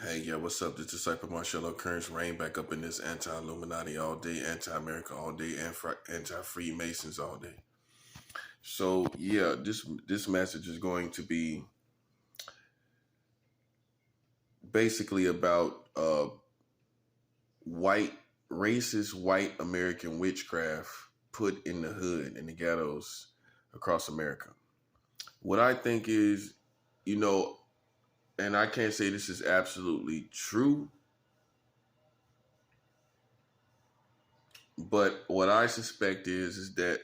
Hey, yeah, what's up? This is Disciple Marshall Occurrence. Rain back up in this anti-Illuminati all day, anti-America all day, and anti-Freemasons all day. So yeah, this message is going to be basically about white racist white American witchcraft put in the hood in the ghettos across America. What I think is, you know, and I can't say this is absolutely true, but what I suspect is that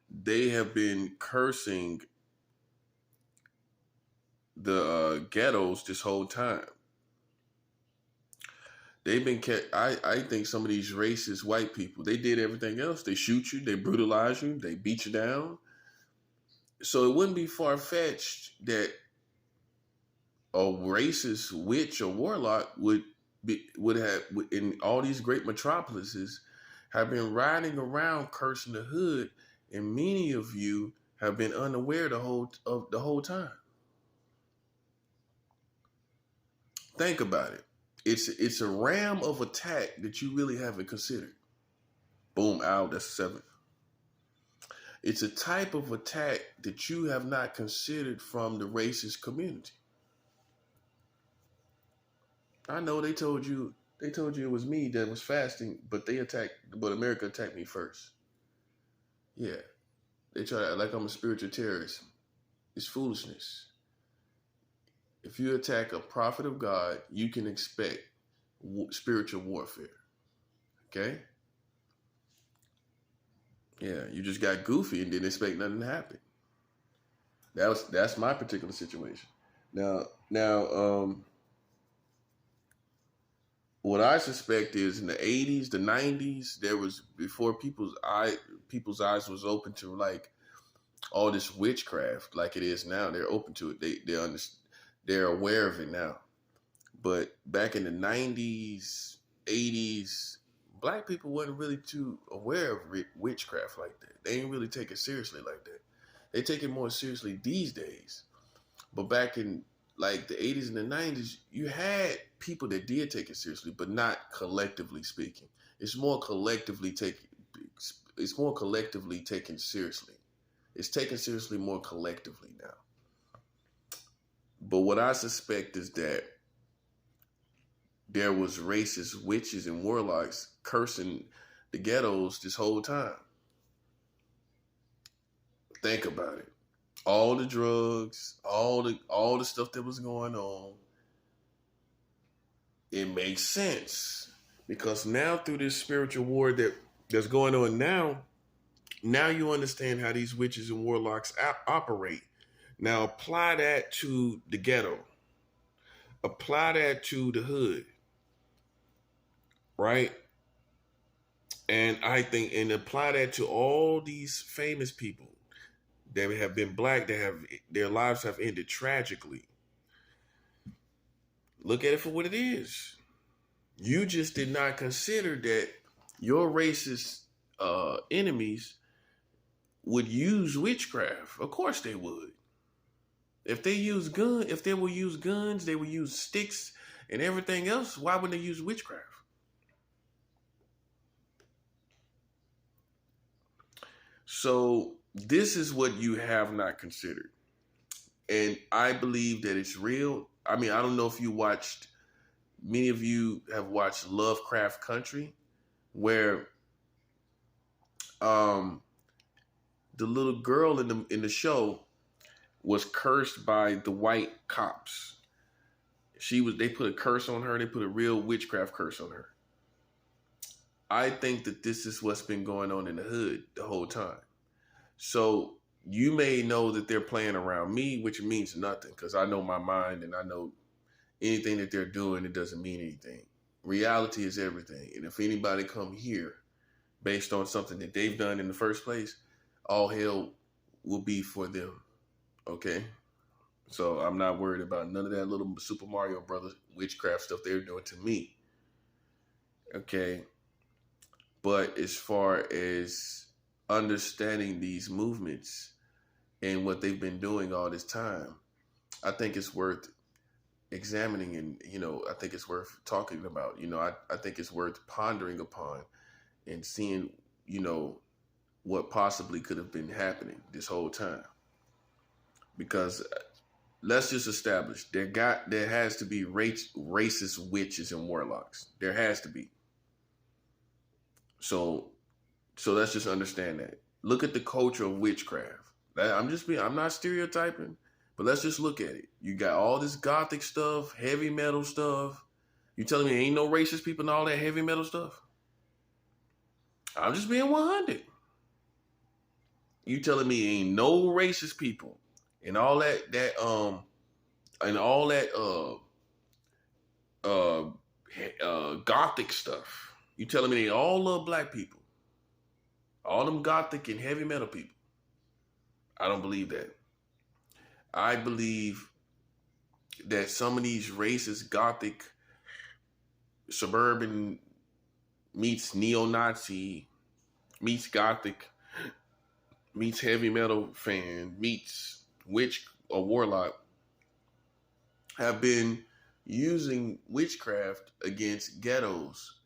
they have been cursing the ghettos this whole time. They've been I think some of these racist white people, they did everything else. They shoot you, they brutalize you, they beat you down. So it wouldn't be far-fetched that a racist witch or warlock would have in all these great metropolises have been riding around cursing the hood, and many of you have been unaware the whole time. Think about it. It's a ram of attack that you really haven't considered. Boom, out, that's 7. It's a type of attack that you have not considered from the racist community. I know they told you it was me that was fasting, but America attacked me first. Yeah. They try to act like I'm a spiritual terrorist. It's foolishness. If you attack a prophet of God, you can expect spiritual warfare. Okay? Yeah, you just got goofy and didn't expect nothing to happen. That's my particular situation. Now, what I suspect is in the 80s, the 90s, there was before people's eyes was open to like all this witchcraft like it is now. They're open to it. They're aware of it now. But back in the 90s, 80s, black people wasn't really too aware of witchcraft like that. They didn't really take it seriously like that. They take it more seriously these days. But back in like the 80s and the 90s, you had people that did take it seriously, but not collectively speaking. It's more collectively taken seriously. It's taken seriously more collectively now. But what I suspect is that there was racist witches and warlocks cursing the ghettos this whole time. Think about it. All the drugs, all the stuff that was going on. It makes sense. Because now through this spiritual war that's going on now you understand how these witches and warlocks operate. Now apply that to the ghetto. Apply that to the hood. Right? And apply that to all these famous people that have been black, their lives have ended tragically. Look at it for what it is. You just did not consider that your racist enemies would use witchcraft. Of course they would. If they will use guns, they will use sticks and everything else. Why wouldn't they use witchcraft? So this is what you have not considered. And I believe that it's real. I mean, I don't know if many of you have watched Lovecraft Country, where the little girl in the show was cursed by the white cops. They put a curse on her. They put a real witchcraft curse on her. I think that this is what's been going on in the hood the whole time. So you may know that they're playing around me, which means nothing because I know my mind and I know anything that they're doing, it doesn't mean anything. Reality is everything. And if anybody come here based on something that they've done in the first place, all hell will be for them. Okay? So I'm not worried about none of that little Super Mario Brothers witchcraft stuff they're doing to me. Okay? But as far as understanding these movements and what they've been doing all this time, I think it's worth examining, and I think it's worth talking about. I think it's worth pondering upon and seeing, what possibly could have been happening this whole time. Because let's just establish there has to be racist witches and warlocks. There has to be. So let's just understand that. Look at the culture of witchcraft. I'm not stereotyping, but let's just look at it. You got all this gothic stuff, heavy metal stuff. You telling me ain't no racist people and all that heavy metal stuff? I'm just being 100. You telling me ain't no racist people and all that gothic stuff. You telling me they all love black people? All them gothic and heavy metal people? I don't believe that. I believe that some of these racist gothic suburban meets neo-Nazi meets gothic meets heavy metal fan meets witch or warlock have been using witchcraft against ghettos.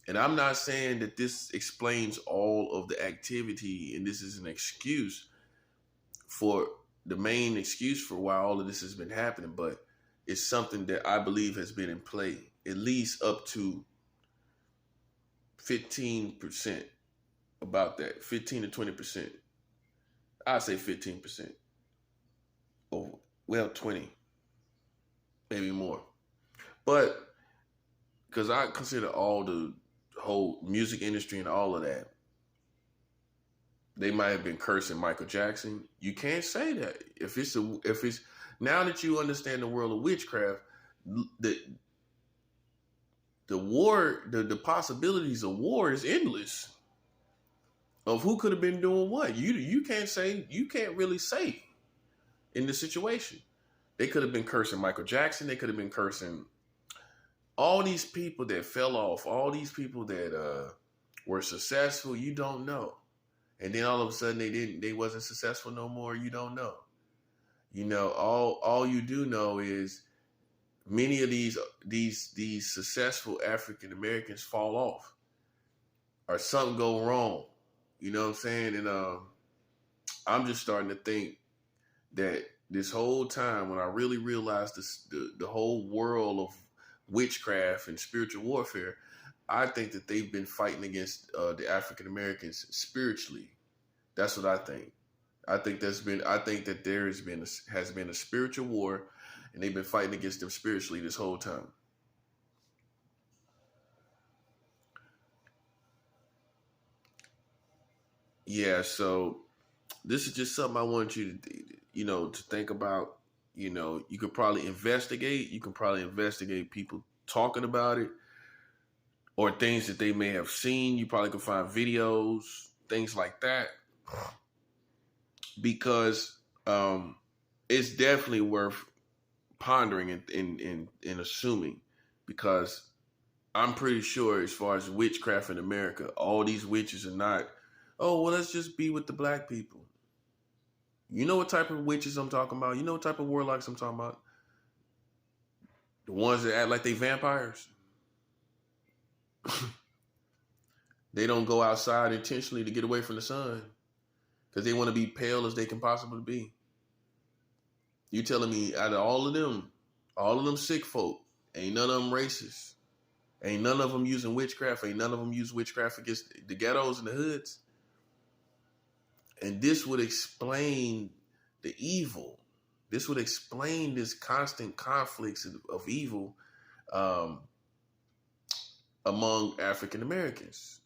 And I'm not saying that this explains all of the activity and this is an excuse for the main excuse for why all of this has been happening, but it's something that I believe has been in play at least up to 15%, about that, 15 to 20%. I'd say 15%. Oh, well, 20, maybe more. But because I consider all the whole music industry and all of that, they might have been cursing Michael Jackson. You can't say that. If it's now that you understand the world of witchcraft, the war, the possibilities of war is endless. Of who could have been doing what. You can't really say in this situation. They could have been cursing Michael Jackson. They could have been cursing all these people that fell off, all these people that were successful. You don't know. And then all of a sudden they wasn't successful no more. You don't know. All you do know is many of these successful African Americans fall off or something go wrong. You know what I'm saying? And I'm just starting to think that this whole time, when I really realized the whole world of witchcraft and spiritual warfare, I think that they've been fighting against the African Americans spiritually. That's what I think. I think that there has been a spiritual war, and they've been fighting against them spiritually this whole time. Yeah, so this is just something I want you to think about. You could probably investigate. You can probably investigate people talking about it or things that they may have seen. You probably can find videos, things like that, because it's definitely worth pondering and assuming, because I'm pretty sure as far as witchcraft in America, all these witches are not, oh, well, let's just be with the black people. You know what type of witches I'm talking about? You know what type of warlocks I'm talking about? The ones that act like they vampires. They don't go outside intentionally to get away from the sun because they want to be pale as they can possibly be. You telling me out of all of them sick folk, ain't none of them racist. Ain't none of them using witchcraft. Ain't none of them use witchcraft against the ghettos and the hoods. And this would explain the evil. This would explain this constant conflicts of evil among African Americans.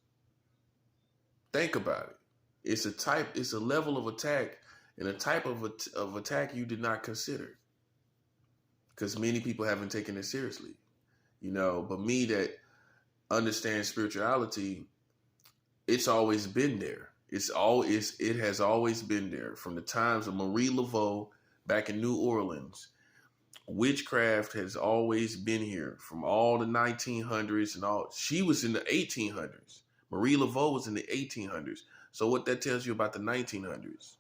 Think about it. It's a level of attack and a type of attack you did not consider, because many people haven't taken it seriously. But me that understands spirituality, it's always been there. It has always been there from the times of Marie Laveau back in New Orleans. Witchcraft has always been here from all the 1900s and all. She was in the 1800s. Marie Laveau was in the 1800s. So what that tells you about the 1900s?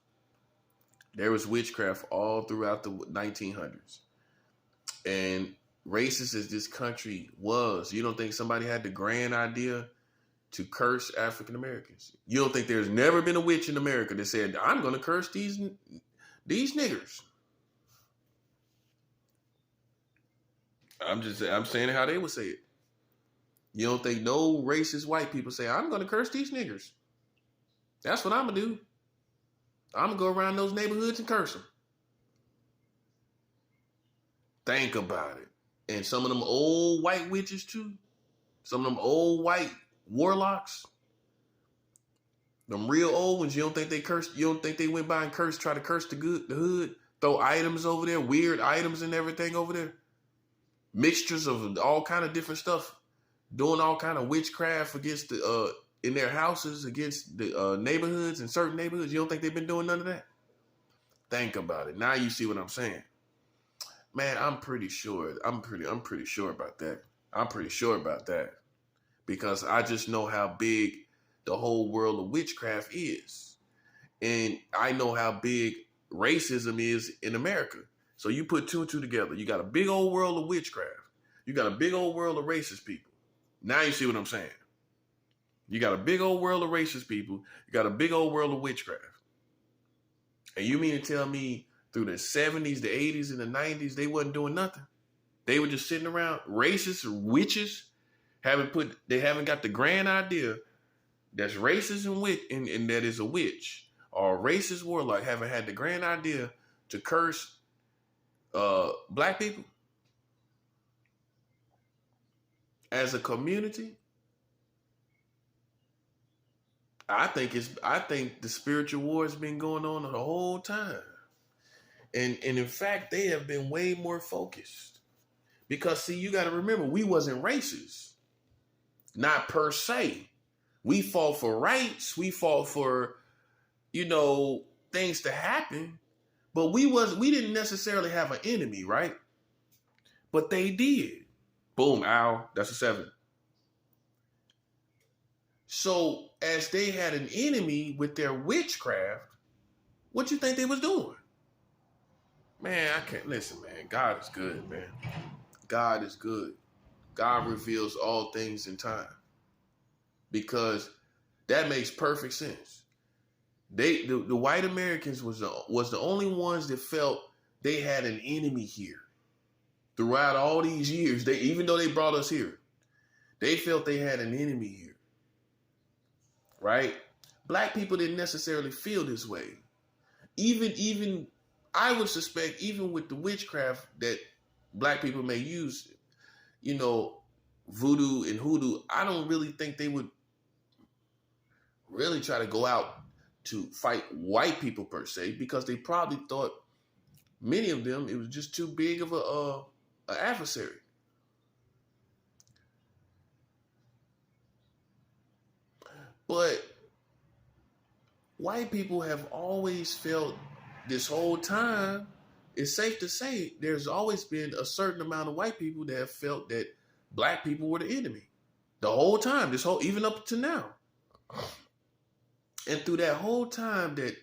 There was witchcraft all throughout the 1900s. And racist as this country was, you don't think somebody had the grand idea to curse African Americans? You don't think there's never been a witch in America that said, I'm going to curse these niggers? I'm saying how they would say it. You don't think no racist white people say, I'm going to curse these niggers? That's what I'm going to do. I'm going to go around those neighborhoods and curse them. Think about it. And some of them old white witches too. Some of them old white warlocks. Them real old ones. You don't think they cursed? You don't think they went by and cursed, try to curse the hood, throw items over there, weird items and everything over there, mixtures of all kind of different stuff, doing all kind of witchcraft against the in their houses, against the neighborhoods and certain neighborhoods. You don't think they've been doing none of that? Think about it. Now you see what I'm saying. Man, I'm pretty sure about that. I'm pretty sure about that. Because I just know how big the whole world of witchcraft is. And I know how big racism is in America. So you put two and two together. You got a big old world of witchcraft. You got a big old world of racist people. Now you see what I'm saying. You got a big old world of racist people. You got a big old world of witchcraft. And you mean to tell me through the 70s, the 80s, and the 90s, they wasn't doing nothing? They were just sitting around. Racist witches they haven't got the grand idea that's racist and that is a witch, or a racist warlock haven't had the grand idea to curse black people as a community. I think the spiritual war has been going on the whole time. And in fact, they have been way more focused. Because, see, you got to remember, we wasn't racist. Not per se. We fought for rights. We fought for, things to happen. But we didn't necessarily have an enemy, right? But they did. Boom, ow, that's a 7. So, as they had an enemy with their witchcraft, what you think they was doing? Man, I can't listen, man. God is good, man. God is good. God reveals all things in time. Because that makes perfect sense. The white Americans was the only ones that felt they had an enemy here. Throughout all these years, even though they brought us here, they felt they had an enemy here. Right? Black people didn't necessarily feel this way. Even I would suspect, even with the witchcraft that black people may use, voodoo and hoodoo, I don't really think they would really try to go out to fight white people per se, because they probably thought, many of them, it was just too big of a adversary. But white people have always felt this whole time, it's safe to say, there's always been a certain amount of white people that have felt that black people were the enemy. The whole time, even up to now. And through that whole time that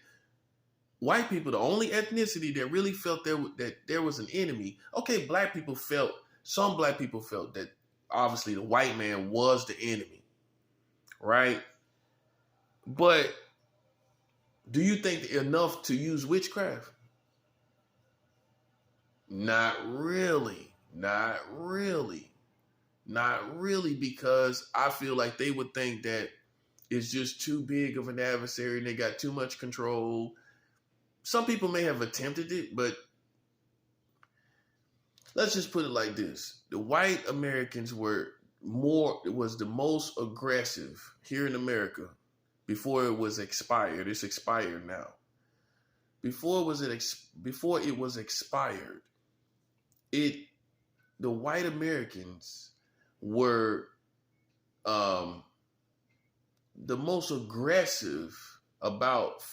white people, the only ethnicity that really felt that there was an enemy, okay, some black people felt that obviously the white man was the enemy, right? But do you think enough to use witchcraft? Not really, because I feel like they would think that it's just too big of an adversary and they got too much control. Some people may have attempted it, but let's just put it like this. The white Americans was the most aggressive here in America before it was expired. It's expired now. Before it was expired, the white Americans were the most aggressive about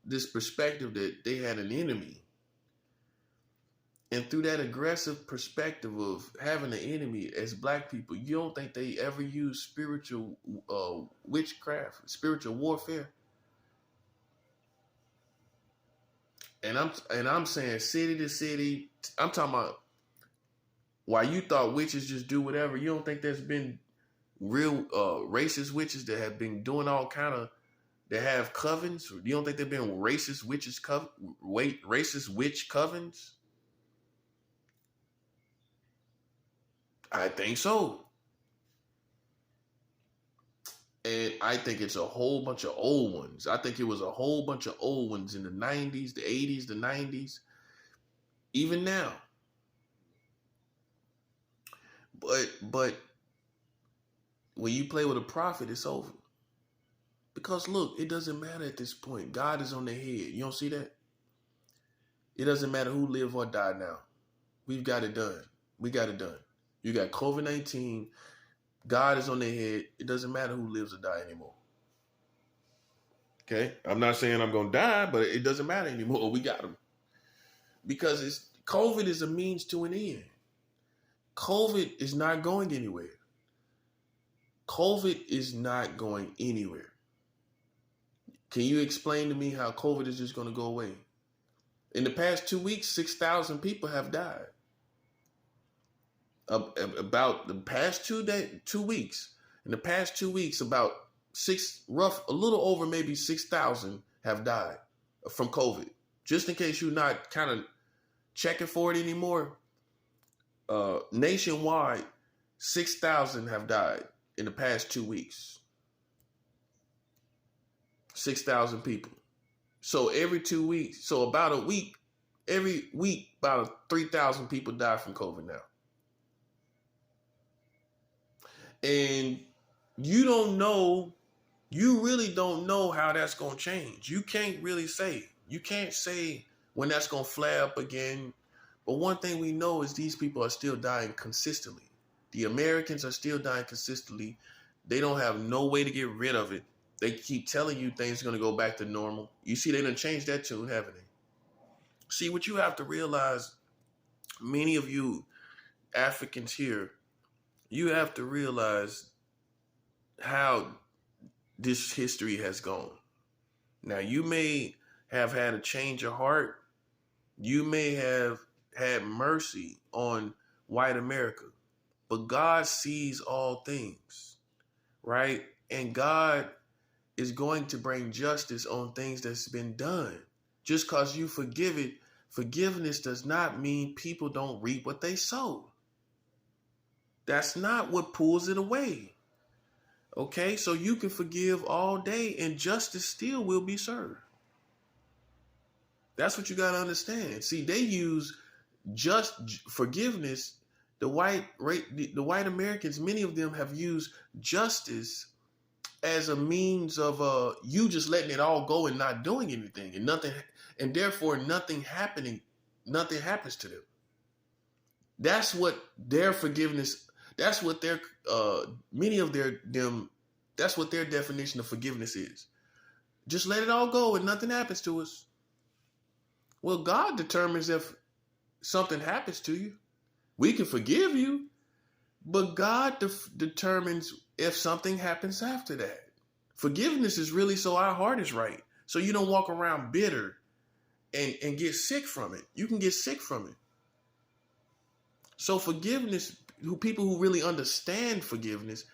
this perspective that they had an enemy. And through that aggressive perspective of having an enemy as black people, you don't think they ever used spiritual witchcraft, spiritual warfare? And I'm saying city to city. I'm talking about Why you thought witches just do whatever? You don't think there's been real racist witches that have been doing all kind of that have covens? You don't think there've been racist racist witch covens? I think so. And I think it's a whole bunch of old ones. I think it was a whole bunch of old ones in the 90s, the 80s, the 90s, even now. But when you play with a prophet, it's over. Because look, it doesn't matter at this point. God is on their head. You don't see that? It doesn't matter who live or die now. We've got it done. We got it done. You got COVID-19. God is on their head. It doesn't matter who lives or die anymore. Okay? I'm not saying I'm going to die, but it doesn't matter anymore. We got them. Because COVID is a means to an end. COVID is not going anywhere. COVID is not going anywhere. Can you explain to me how COVID is just going to go away? In the past 2 weeks, 6,000 people have died. About the past 2 weeks, in the past 2 weeks, about a little over maybe 6,000 have died from COVID. Just in case you're not kind of checking for it anymore, nationwide, 6,000 have died in the past 2 weeks. 6,000 people. So every 2 weeks, so about a week, every week, about 3,000 people die from COVID now. And you really don't know how that's going to change. You can't really say. You can't say when that's going to flare up again. But one thing we know is these people are still dying consistently. The Americans are still dying consistently. They don't have no way to get rid of it. They keep telling you things are going to go back to normal. You see, they done changed that tune, haven't they? See, what you have to realize, many of you Africans here, you have to realize how this history has gone. Now, you may have had a change of heart. You may have had mercy on white America. But God sees all things, right? And God is going to bring justice on things that's been done. Just because you forgive it, forgiveness does not mean people don't reap what they sow. That's not what pulls it away. Okay, so you can forgive all day and justice still will be served. That's what you got to understand. See, they use just forgiveness. The white Americans, many of them have used justice as a means of you just letting it all go and not doing anything and nothing, and therefore nothing happens to them. That's what their forgiveness. That's what their that's what their definition of forgiveness is. Just let it all go and nothing happens to us. Well, God determines if something happens to you. We can forgive you, but God determines if something happens after that. Forgiveness is really so our heart is right. So you don't walk around bitter and get sick from it. You can get sick from it. So forgiveness, people who really understand forgiveness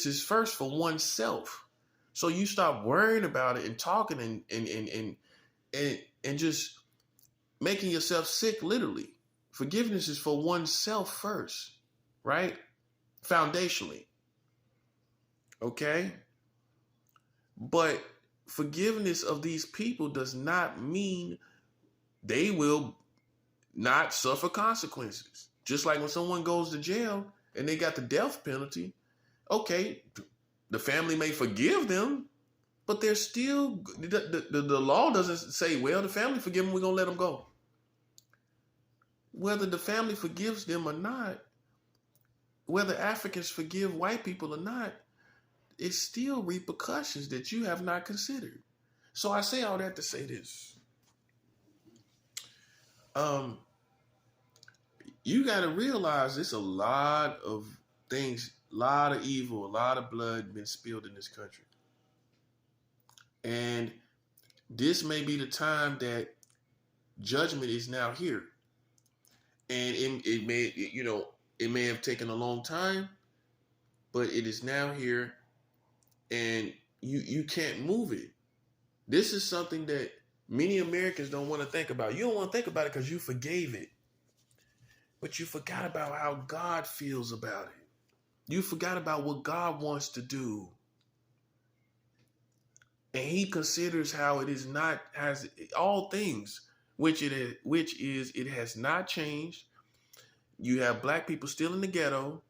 is first for oneself. So you stop worrying about it and talking and just making yourself sick, literally. Forgiveness is for oneself first, right? Foundationally. Okay? But forgiveness of these people does not mean they will not suffer consequences. Just like when someone goes to jail and they got the death penalty, okay, the family may forgive them, but they're still, the law doesn't say, well, the family forgive them, we're going to let them go. Whether the family forgives them or not, whether Africans forgive white people or not, it's still repercussions that you have not considered. So I say all that to say this. You got to realize there's a lot of things, a lot of evil, a lot of blood been spilled in this country. And this may be the time that judgment is now here. And it may have taken a long time, but it is now here, and you can't move it. This is something that many Americans don't want to think about. You don't want to think about it because you forgave it, but you forgot about how God feels about it. You forgot about what God wants to do. And he considers how it is not, has all things, which it has not changed. You have black people still in the ghetto.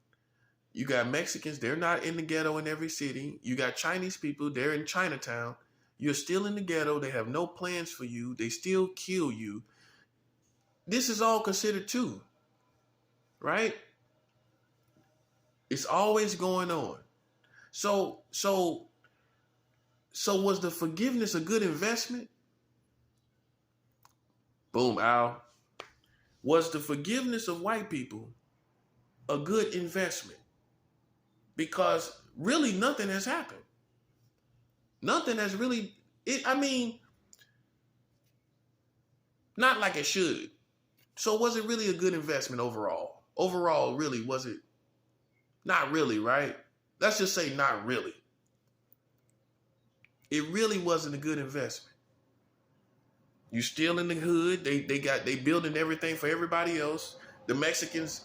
You got Mexicans, they're not in the ghetto in every city. You got Chinese people, they're in Chinatown. You're still in the ghetto. They have no plans for you. They still kill you. This is all considered too, right? It's always going on. So was the forgiveness a good investment? Boom, Al. Was the forgiveness of white people a good investment? Because really nothing has happened. Nothing has really, not like it should. So was it really a good investment overall? Overall, really, was it? Not really, right? Let's just say not really. It really wasn't a good investment. You still in the hood. They building everything for everybody else. The Mexicans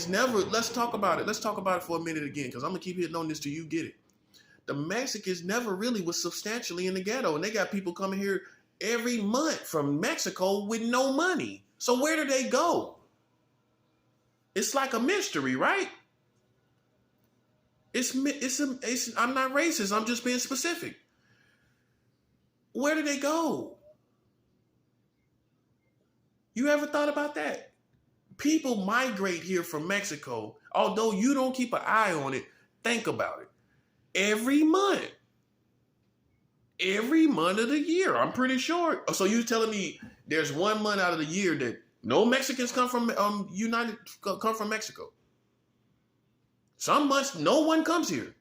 never, let's talk about it. Let's talk about it for a minute again, because I'm gonna keep hitting on this till you get it. The Mexicans never really was substantially in the ghetto, and they got people coming here every month from Mexico with no money. So where do they go? It's like a mystery, right? I'm not racist. I'm just being specific. Where do they go? You ever thought about that? People migrate here from Mexico. Although you don't keep an eye on it, think about it. Every month of the year, I'm pretty sure. So you're telling me there's 1 month out of the year that no Mexicans come from come from Mexico? Some months no one comes here,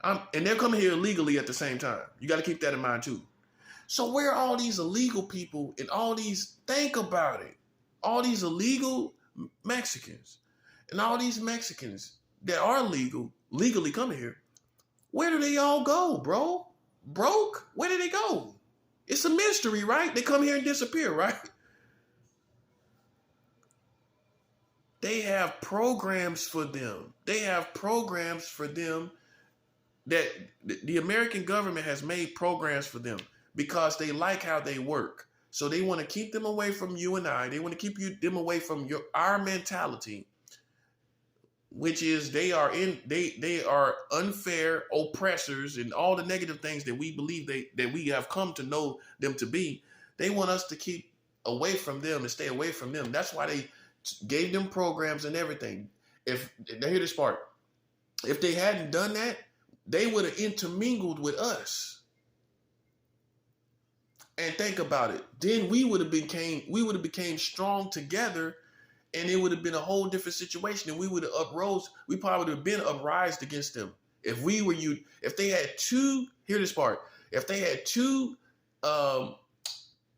and they're coming here illegally at the same time. You got to keep that in mind too. So where are all these illegal people and all these? Think about it. All these illegal Mexicans and all these Mexicans that are legally coming here. Where do they all go, bro? Broke? Where do they go? It's a mystery, right? They come here and disappear, right? They have programs for them. That the American government has made programs for them because they like how they work. So they want to keep them away from you and I. They want to keep them away from our mentality, which is they are unfair oppressors and all the negative things that we believe that we have come to know them to be. They want us to keep away from them and stay away from them. That's why they gave them programs and everything. Now hear this part. If they hadn't done that, they would have intermingled with us. And think about it. Then we would have became strong together, and it would have been a whole different situation. And we would have we probably would have been uprised against them. If they had two, hear this part. If they had two,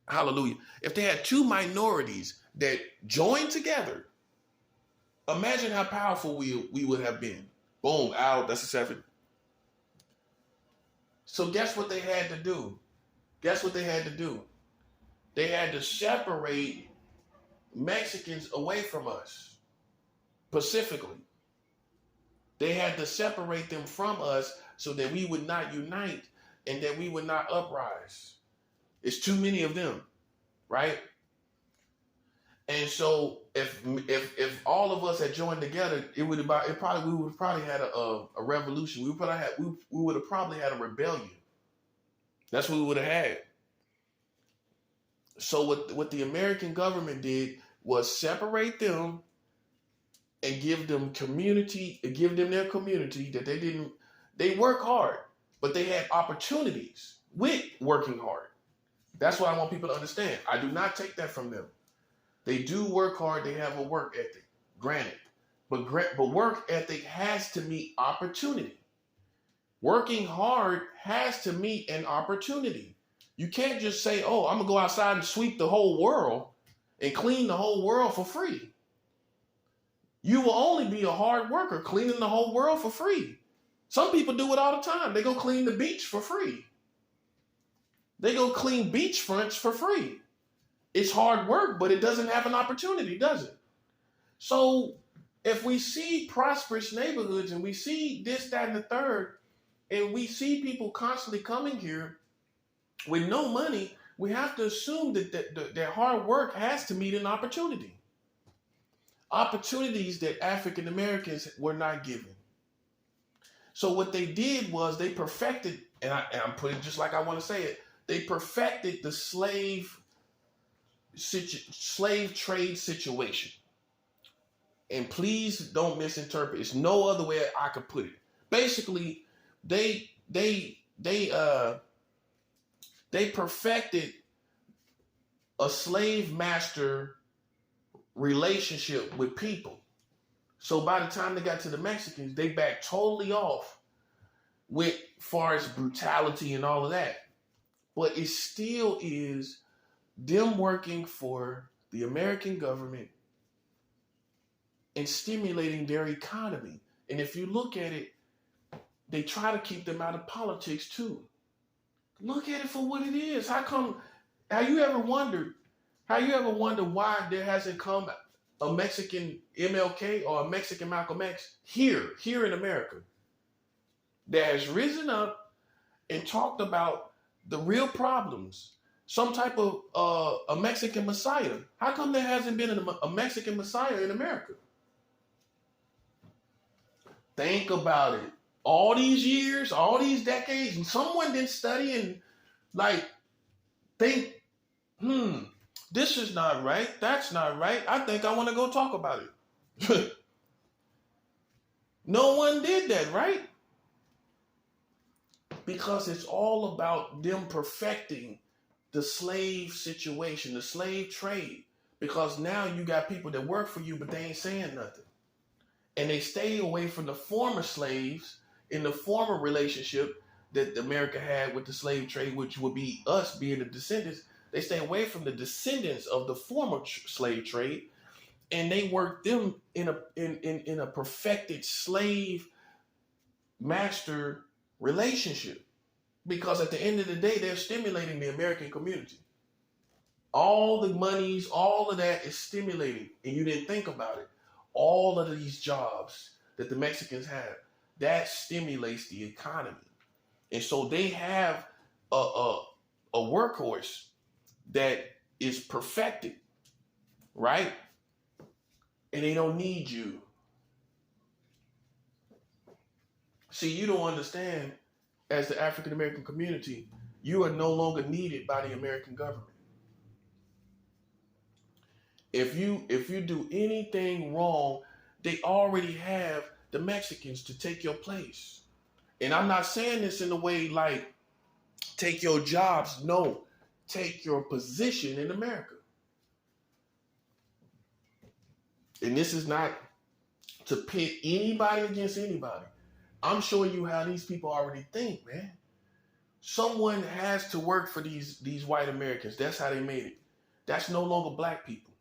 hallelujah. If they had two minorities that joined together, imagine how powerful we would have been. Boom, out. That's a 7. So guess what they had to do? They had to separate Mexicans away from us, specifically. They had to separate them from us so that we would not unite and that we would not uprise. It's too many of them, right? And so if all of us had joined together, we would have probably had a revolution. We would have probably had a rebellion. That's what we would have had. So what the American government did was separate them and give them their community that they work hard, but they had opportunities with working hard. That's what I want people to understand. I do not take that from them. They do work hard. They have a work ethic, granted. But work ethic has to meet opportunity. Working hard has to meet an opportunity. You can't just say, oh, I'm going to go outside and sweep the whole world and clean the whole world for free. You will only be a hard worker cleaning the whole world for free. Some people do it all the time. They go clean the beach for free. They go clean beach fronts for free. It's hard work, but it doesn't have an opportunity, does it? So if we see prosperous neighborhoods and we see this, that, and the third, and we see people constantly coming here with no money, we have to assume that their hard work has to meet an opportunity. Opportunities that African Americans were not given. So what they did was they perfected, and I'm putting it just like I want to say it, they perfected the slave trade situation. And please don't misinterpret. It's no other way I could put it. Basically, they perfected a slave master relationship with people. So by the time they got to the Mexicans, they backed totally off with far as brutality and all of that. But it still is them working for the American government and stimulating their economy. And if you look at it, they try to keep them out of politics too. Look at it for what it is. Have you ever wondered why there hasn't come a Mexican MLK or a Mexican Malcolm X here in America that has risen up and talked about the real problems? Some type of a Mexican Messiah. How come there hasn't been a Mexican Messiah in America? Think about it. All these years, all these decades, and someone didn't study and think, this is not right. That's not right. I think I want to go talk about it. No one did that, right? Because it's all about them perfecting the slave situation, the slave trade. Because now you got people that work for you, but they ain't saying nothing. And they stay away from the former slaves in the former relationship that America had with the slave trade, which would be us being the descendants. They stay away from the descendants of the former slave trade, and they work them in a perfected slave master relationship. Because at the end of the day, they're stimulating the American community. All the monies, all of that is stimulating, and you didn't think about it. All of these jobs that the Mexicans have, that stimulates the economy. And so they have a workhorse that is perfected, right? And they don't need you. See, you don't understand, as the African American community, you are no longer needed by the American government. If you do anything wrong, they already have the Mexicans to take your place. And I'm not saying this in a way like take your jobs. No, take your position in America. And this is not to pit anybody against anybody. I'm showing you how these people already think, man. Someone has to work for these white Americans. That's how they made it. That's no longer black people.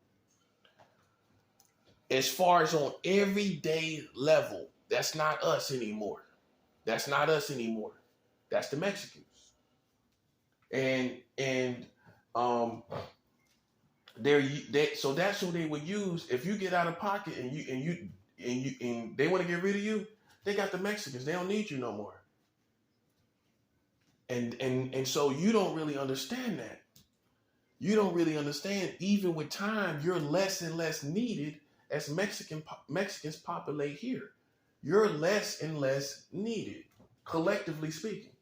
As far as on everyday level, that's not us anymore. That's not us anymore. That's the Mexicans. And so that's who they would use if you get out of pocket and they want to get rid of you. They got the Mexicans. They don't need you no more. And so you don't really understand that. You don't really understand. Even with time, you're less and less needed as Mexicans populate here. You're less and less needed, collectively speaking.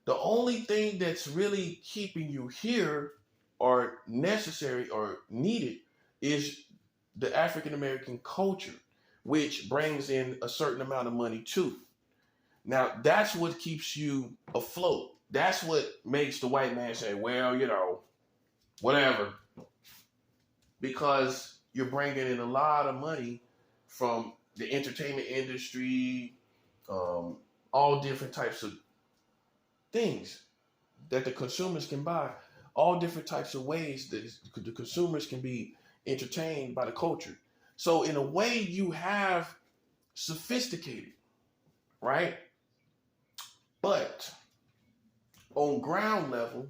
The only thing that's really keeping you here or necessary or needed is the African American culture, which brings in a certain amount of money too. Now, that's what keeps you afloat. That's what makes the white man say, well, whatever. Because you're bringing in a lot of money from the entertainment industry, all different types of things that the consumers can buy. all different types of ways that the consumers can be entertained by the culture. So in a way, you have sophisticated, right? But on ground level,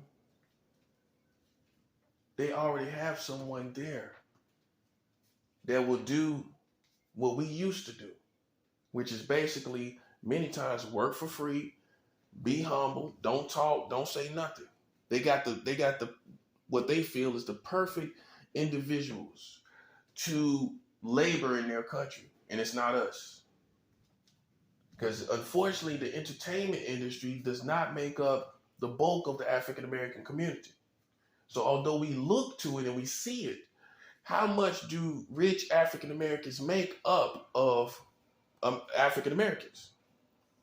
they already have someone there that will do what we used to do, which is basically many times work for free, be humble, don't talk, don't say nothing. They got the what they feel is the perfect individuals to labor in their country, and it's not us. Because unfortunately, the entertainment industry does not make up the bulk of the African American community. So although we look to it and we see it, how much do rich African Americans make up of African Americans?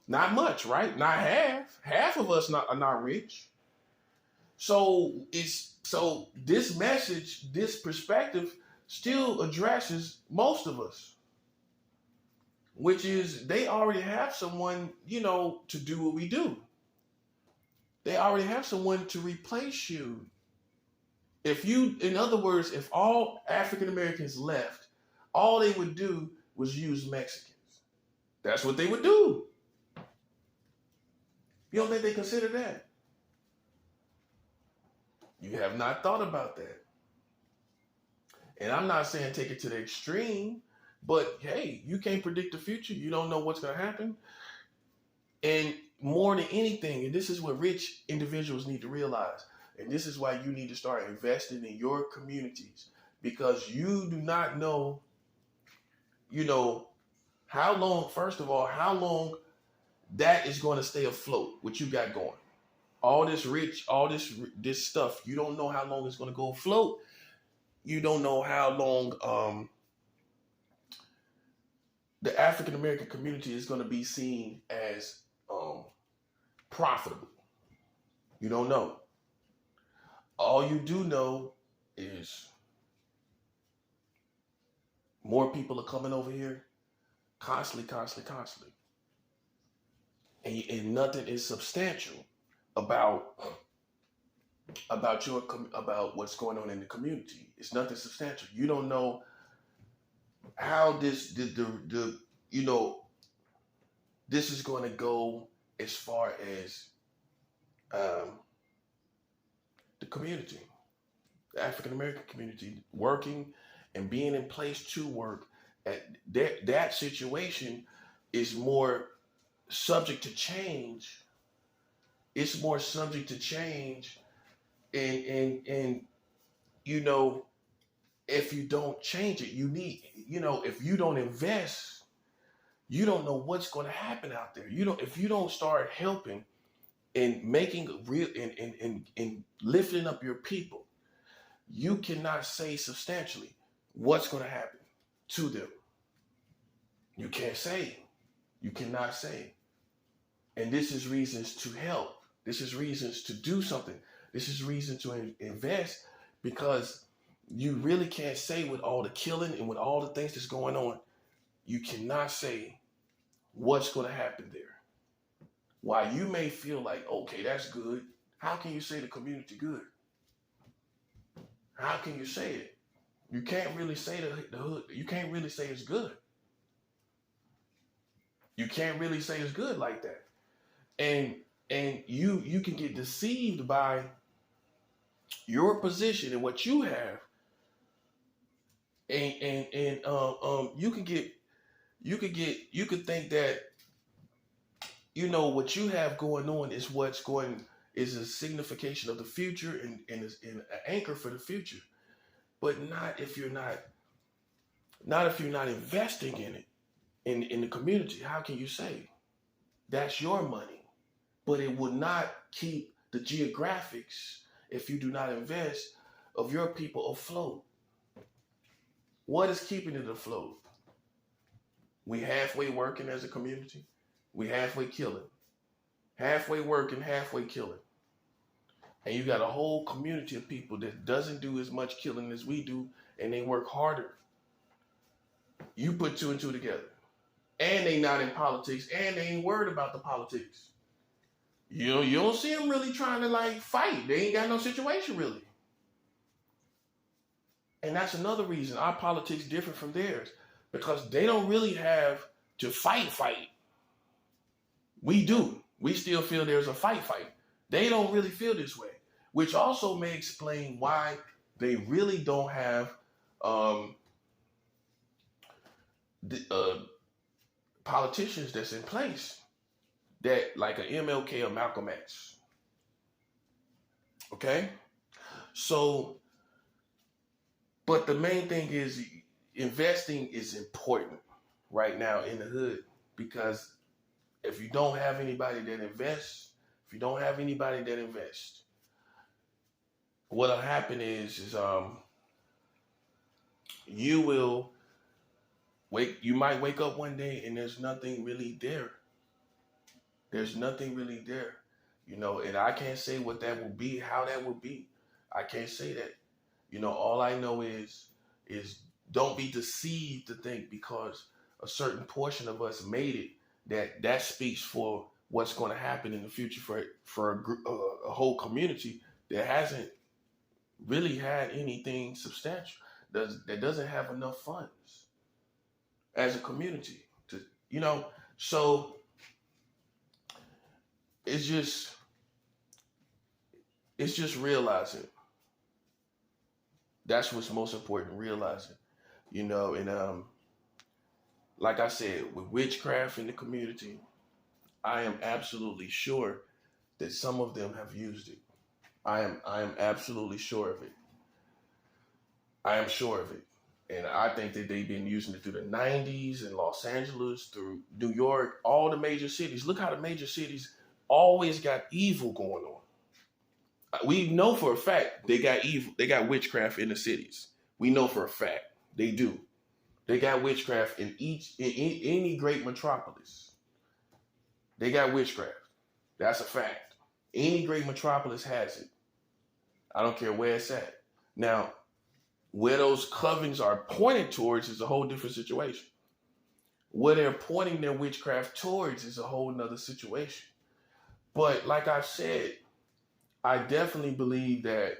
Not much, right? Not half. Half of us are not rich. So this message, this perspective, still addresses most of us, which is they already have someone, to do what we do. They already have someone to replace you. In other words, if all African Americans left, all they would do was use Mexicans. That's what they would do. You don't think they consider that? You have not thought about that. And I'm not saying take it to the extreme, but hey, you can't predict the future. You don't know what's going to happen. And more than anything, and this is what rich individuals need to realize, and this is why you need to start investing in your communities, because you do not know, how long, first of all, how long that is going to stay afloat, what you got going. All this this stuff, you don't know how long it's going to go afloat. You don't know how long the African American community is going to be seen as profitable. You don't know. All you do know is more people are coming over here constantly. And nothing is substantial about what's going on in the community. It's nothing substantial. You don't know how this is going to go as far as the community, the African American community, working and being in place to work. That situation is more subject to change. It's more subject to change, and if you don't change it, if you don't invest, you don't know what's going to happen out there. If you don't start helping and making real and lifting up your people, you cannot say substantially what's going to happen to them. You can't say. You cannot say. And this is reasons to help. This is reasons to do something. This is reason to invest, because you really can't say with all the killing and with all the things that's going on, you cannot say what's going to happen there. While you may feel like, okay, that's good, how can you say the community good? How can you say it? You can't really say the hood. You can't really say it's good. You can't really say it's good like that. And you can get deceived by your position and what you have. And you could think that what you have going on is a signification of the future and is an anchor for the future, but not if you're not investing in it in the community. How can you say that's your money? But it will not keep the geographics if you do not invest of your people afloat. What is keeping it afloat? We halfway working as a community. We halfway killing. Halfway working, halfway killing. And you got a whole community of people that doesn't do as much killing as we do, and they work harder. You put two and two together. And they not in politics, and they ain't worried about the politics. You don't see them really trying to like fight. They ain't got no situation really. And that's another reason our politics different from theirs, because they don't really have to fight. We do. We still feel there's a fight. They don't really feel this way, which also may explain why they really don't have politicians that's in place that like an MLK or Malcolm X. Okay? So, but the main thing is investing is important right now in the hood, because if you don't have anybody that invests, what'll happen is you might wake up one day and there's nothing really there. And I can't say what that will be, how that will be. I can't say that. All I know is don't be deceived to think because a certain portion of us made it that speaks for what's going to happen in the future for a whole community that hasn't really had anything substantial, that doesn't have enough funds as a community to, so it's just realizing. That's what's most important, realizing, and like I said, with witchcraft in the community, I am absolutely sure that some of them have used it. I am absolutely sure of it. I am sure of it. And I think that they've been using it through the 90s in Los Angeles, through New York, all the major cities. Look how the major cities always got evil going on. We know for a fact they got evil. They got witchcraft in the cities. We know for a fact they do. They got witchcraft in any great metropolis. They got witchcraft. That's a fact. Any great metropolis has it. I don't care where it's at. Now, where those covens are pointed towards is a whole different situation. Where they're pointing their witchcraft towards is a whole nother situation. But like I've said, I definitely believe that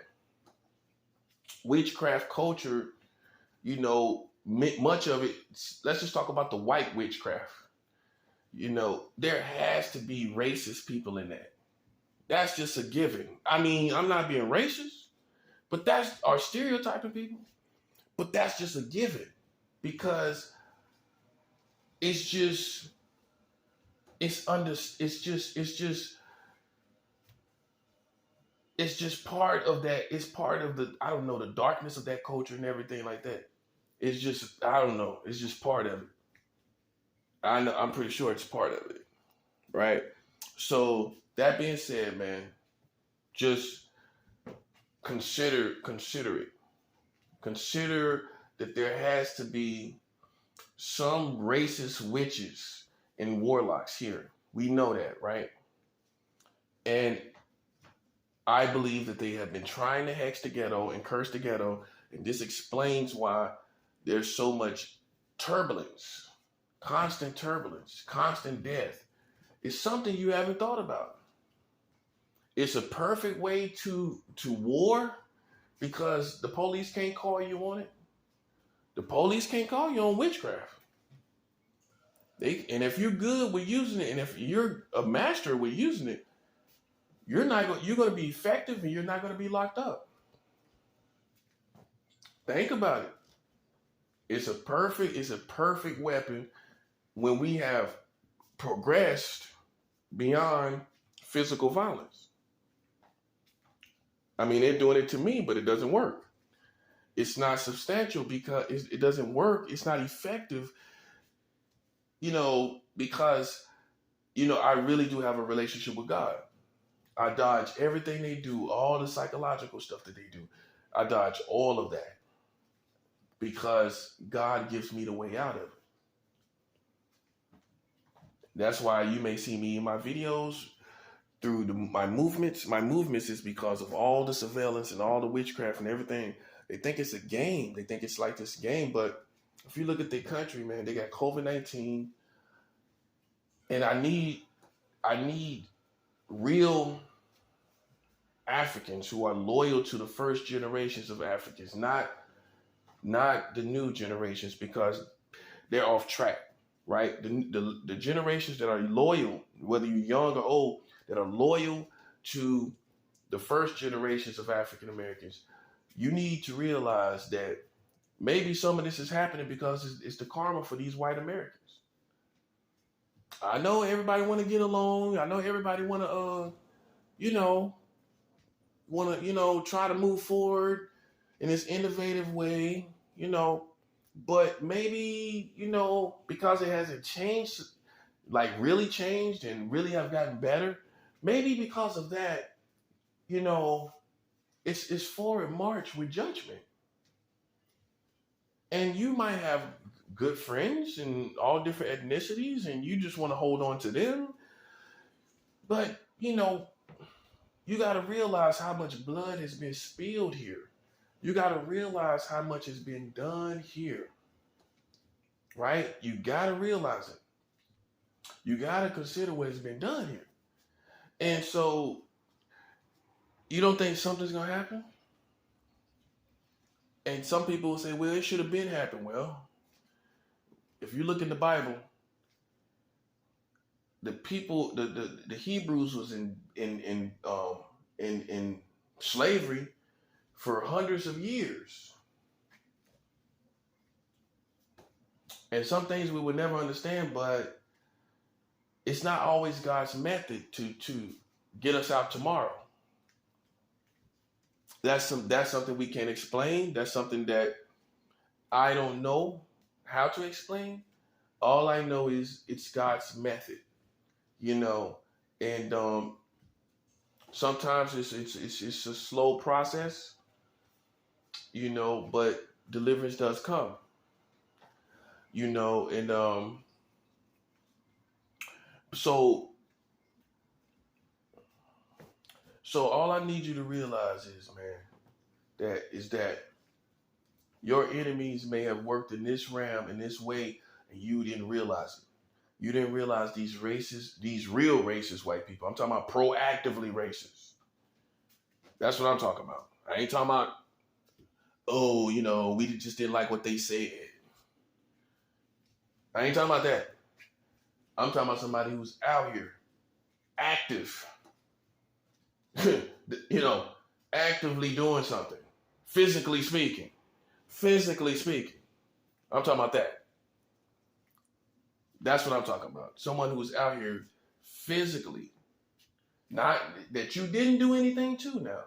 witchcraft culture, much of it, let's just talk about the white witchcraft. There has to be racist people in that. That's just a given. I mean, I'm not being racist, but that's our stereotyping people. But that's just a given, because it's just part of that. It's part of the, I don't know, the darkness of that culture and everything like that. It's just, I don't know. It's just part of it. I'm pretty sure it's part of it. Right? So that being said, man, just consider it. Consider that there has to be some racist witches and warlocks here. We know that, right? And I believe that they have been trying to hex the ghetto and curse the ghetto, and this explains why there's so much turbulence, constant death. It's something you haven't thought about. It's a perfect way to war, because the police can't call you on it. The police can't call you on witchcraft. And if you're good with using it, and if you're a master with using it, you're going to be effective, and you're not going to be locked up. Think about it. It's a perfect weapon when we have progressed beyond physical violence. I mean, they're doing it to me, but it doesn't work. It's not substantial because it doesn't work. It's not effective, because, I really do have a relationship with God. I dodge everything they do, all the psychological stuff that they do. I dodge all of that because God gives me the way out of it. That's why you may see me in my videos through my movements. My movements is because of all the surveillance and all the witchcraft and everything. They think it's a game. They think it's like this game. But if you look at their country, man, they got COVID-19. And I need real Africans who are loyal to the first generations of Africans, not the new generations, because they're off track, right? The generations that are loyal, whether you're young or old, that are loyal to the first generations of African Americans, you need to realize that maybe some of this is happening because it's the karma for these white Americans. I know everybody want to get along. I know everybody want to, try to move forward in this innovative way, but maybe, because it hasn't changed, like really changed and really have gotten better, maybe because of that, it's forward march with judgment. And you might have good friends and all different ethnicities and you just want to hold on to them. But, you got to realize how much blood has been spilled here. You got to realize how much has been done here. Right? You got to realize it. You got to consider what has been done here. And so, you don't think something's going to happen? And some people will say, well, it should have been happened. Well, if you look in the Bible, the people, the Hebrews was in slavery for hundreds of years. And some things we would never understand, but it's not always God's method to get us out tomorrow. That's something we can't explain. That's something that I don't know how to explain. All I know is it's God's method, and sometimes it's a slow process, but deliverance does come, and so all I need you to realize is, man, that your enemies may have worked in this realm in this way, and you didn't realize it. You didn't realize these real racist white people. I'm talking about proactively racist. That's what I'm talking about. I ain't talking about, we just didn't like what they said. I ain't talking about that. I'm talking about somebody who's out here, active, actively doing something, physically speaking. I'm talking about that. That's what I'm talking about. Someone who's out here physically, not that you didn't do anything to now.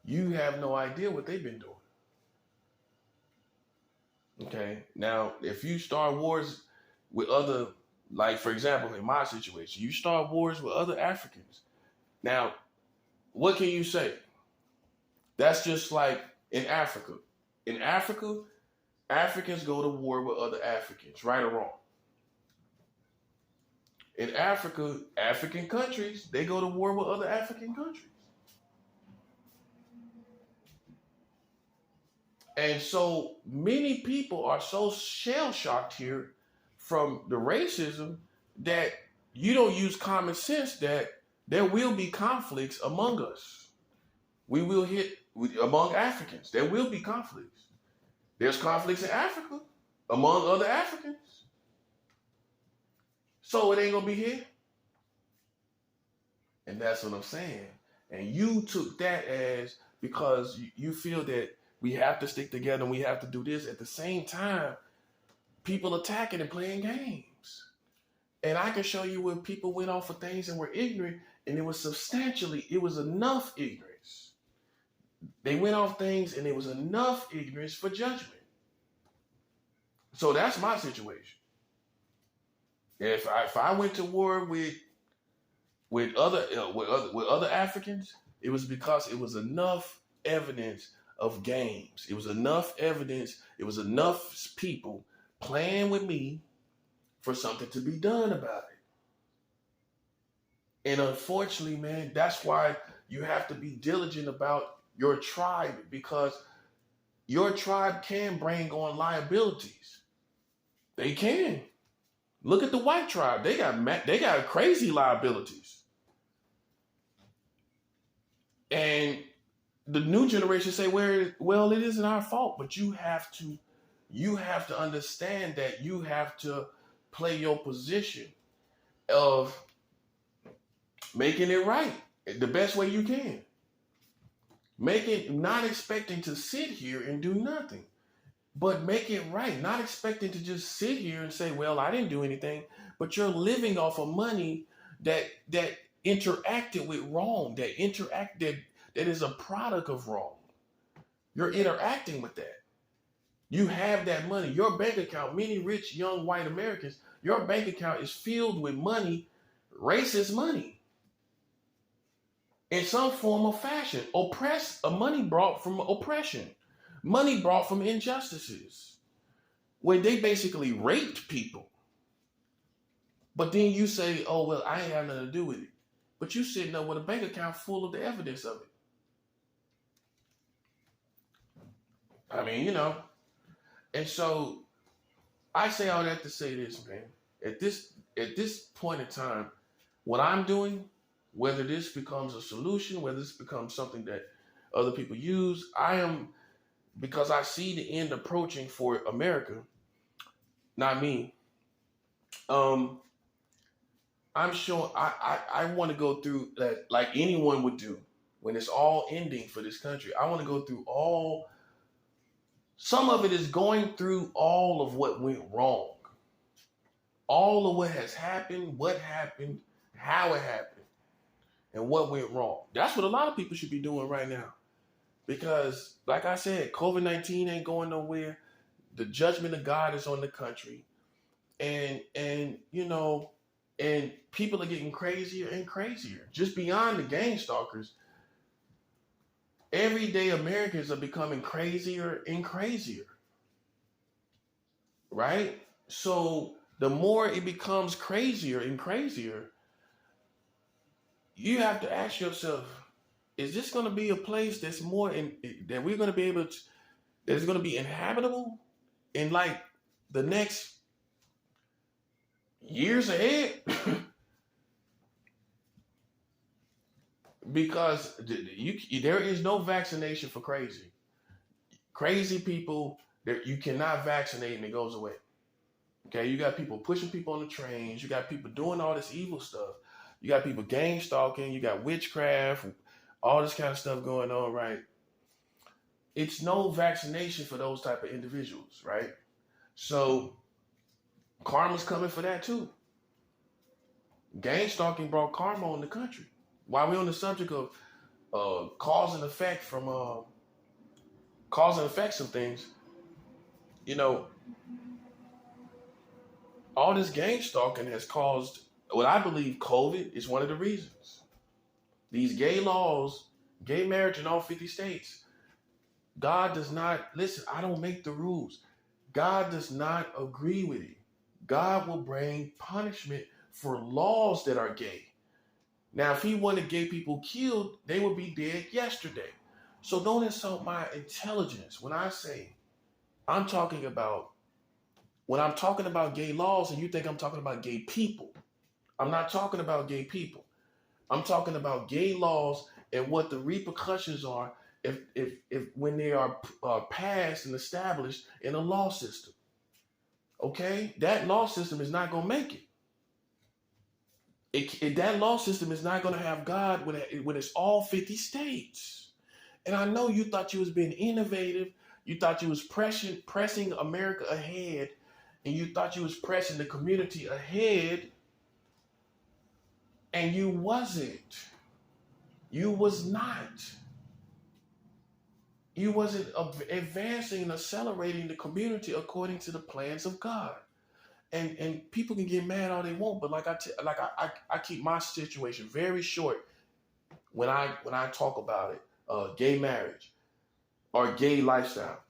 You have no idea what they've been doing. Okay. Now, if you start wars with other, like, for example, in my situation, you start wars with other Africans. Now, what can you say? That's just like in Africa. In Africa, Africans go to war with other Africans, right or wrong. In Africa, African countries, they go to war with other African countries. And so many people are so shell-shocked here from the racism that you don't use common sense that there will be conflicts among us. We will hit among Africans. There will be conflicts. There's conflicts in Africa among other Africans. So it ain't going to be here. And that's what I'm saying. And you took that as because you feel that we have to stick together and we have to do this. At the same time, people attacking and playing games. And I can show you where people went off for things and were ignorant, and it was enough ignorance. They went off things and it was enough ignorance for judgment. So that's my situation. If I went to war with other Africans, it was because it was enough evidence of games. It was enough evidence. It was enough people playing with me for something to be done about it. And unfortunately, man, that's why you have to be diligent about your tribe, because your tribe can bring on liabilities. They can. Look at the white tribe. They got crazy liabilities. And the new generation say, well, it isn't our fault, but you have to understand that you have to play your position of making it right the best way you can. Not expecting to sit here and do nothing, but make it right. Not expecting to just sit here and say, well, I didn't do anything, but you're living off of money that interacted with wrong, that is a product of wrong. You're interacting with that. You have that money. Your bank account, many rich young white Americans, your bank account is filled with money, racist money. In some form of fashion, money brought from oppression, money brought from injustices, where they basically raped people. But then you say, oh, well, I ain't have nothing to do with it. But you sitting there with a bank account full of the evidence of it. I mean, and so I say all that to say this, man. At this point in time, what I'm doing, whether this becomes a solution, whether this becomes something that other people use, because I see the end approaching for America, not me. I'm sure I want to go through that like anyone would do when it's all ending for this country. I want to go through some of it is going through all of what went wrong. All of what has happened, how it happened, and what went wrong. That's what a lot of people should be doing right now. Because, like I said, COVID-19 ain't going nowhere. The judgment of God is on the country. And people are getting crazier and crazier. Just beyond the gang stalkers, everyday Americans are becoming crazier and crazier. Right? So the more it becomes crazier and crazier, you have to ask yourself, is this going to be a place that's that we're going to be able to, that's going to be inhabitable in like the next years ahead? Because there is no vaccination for crazy. Crazy people, you cannot vaccinate and it goes away. Okay, you got people pushing people on the trains. You got people doing all this evil stuff. You got people gang stalking. You got witchcraft, all this kind of stuff going on, right? It's no vaccination for those type of individuals, right? So karma's coming for that too. Gang stalking brought karma on the country. While we're on the subject of cause and effect of things, all this gang stalking has caused what I believe COVID is one of the reasons. These gay laws, gay marriage in all 50 states, God does not, listen, I don't make the rules. God does not agree with it. God will bring punishment for laws that are gay. Now, if he wanted gay people killed, they would be dead yesterday. So don't insult my intelligence when I say when I'm talking about gay laws and you think I'm talking about gay people. I'm not talking about gay people. I'm talking about gay laws and what the repercussions are if when they are passed and established in a law system. Okay? That law system is not going to make it. That law system is not going to have God when it's all 50 states. And I know you thought you was being innovative. You thought you was pressing America ahead. And you thought you was pressing the community ahead. And you wasn't. You was not. You wasn't advancing and accelerating the community according to the plans of God. And people can get mad all they want, but I keep my situation very short when I talk about it, gay marriage or gay lifestyle.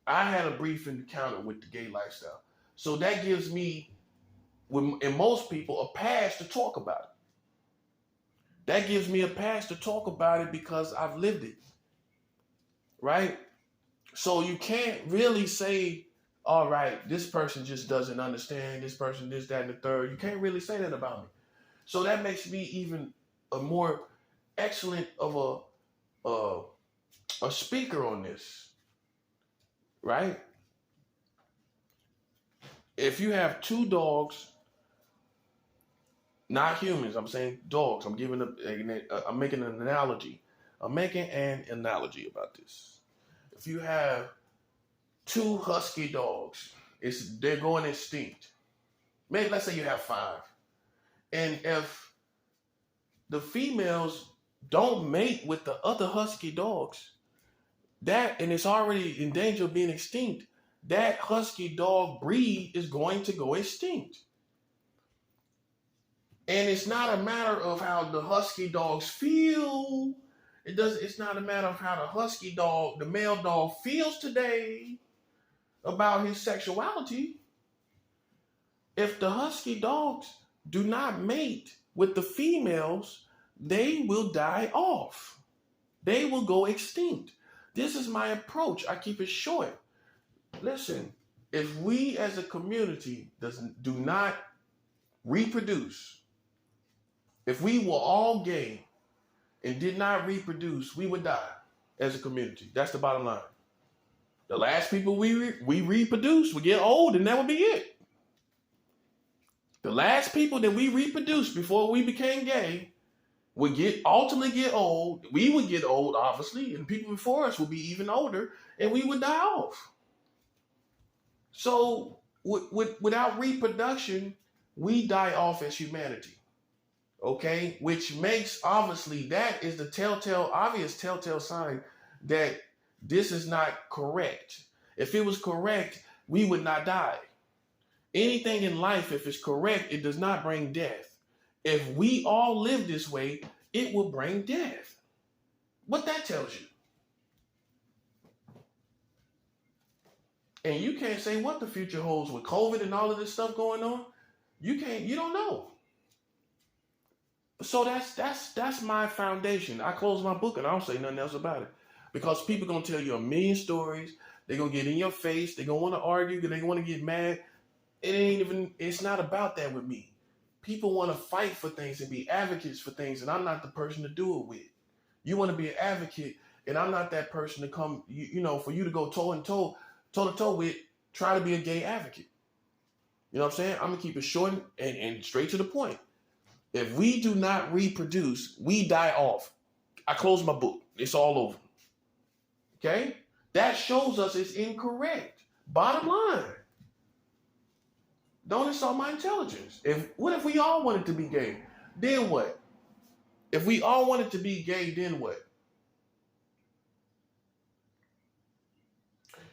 I had a brief encounter with the gay lifestyle, so that gives me, and most people, a pass to talk about it. That gives me a pass to talk about it because I've lived it, right? So you can't really say all right, this person just doesn't understand, this person, this, that, and the third. You can't really say that about me. So that makes me even a more excellent of a speaker on this, right? If you have two dogs, not humans, I'm saying dogs. I'm making an analogy. I'm making an analogy about this. If you have two husky dogs, they're going extinct. Maybe let's say you have 5. And if the females don't mate with the other husky dogs, and it's already in danger of being extinct, that husky dog breed is going to go extinct. And it's not a matter of how the husky dogs feel. It's not a matter of how the husky dog, the male dog, feels today about his sexuality. If the husky dogs do not mate with the females, they will die off. They will go extinct. This is my approach. I keep it short. Listen, if we as a community do not reproduce, if we were all gay and did not reproduce, we would die as a community. That's the bottom line. The last people we reproduce would get old, and that would be it. The last people that we reproduced before we became gay would ultimately get old. We would get old, obviously, and people before us would be even older, and we would die off. So without reproduction, we die off as humanity. Okay, which makes, obviously, that is the obvious telltale sign that this is not correct. If it was correct, we would not die. Anything in life, if it's correct, it does not bring death. If we all live this way, it will bring death. What that tells you. And you can't say what the future holds with COVID and all of this stuff going on. You don't know. So that's my foundation. I close my book and I don't say nothing else about it. Because people are going to tell you a million stories. They're going to get in your face. They're going to want to argue. They're going to want to get mad. It's not about that with me. People want to fight for things and be advocates for things, and I'm not the person to do it with. You want to be an advocate, and I'm not that person to come, for you to go toe to toe with, try to be a gay advocate. You know what I'm saying? I'm going to keep it short and straight to the point. If we do not reproduce, we die off. I close my book. It's all over. Okay? That shows us it's incorrect. Bottom line. Don't insult my intelligence. What if we all wanted to be gay? Then what? If we all wanted to be gay, then what?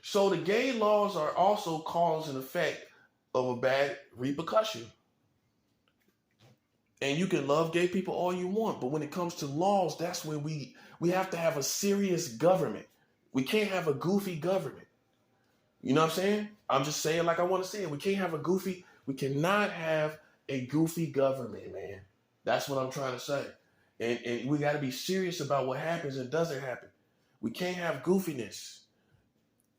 So the gay laws are also cause and effect of a bad repercussion. And you can love gay people all you want, but when it comes to laws, that's when we have to have a serious government. We can't have a goofy government. You know what I'm saying? I'm just saying like I want to say it. We cannot have a goofy government, man. That's what I'm trying to say. And we got to be serious about what happens and doesn't happen. We can't have goofiness.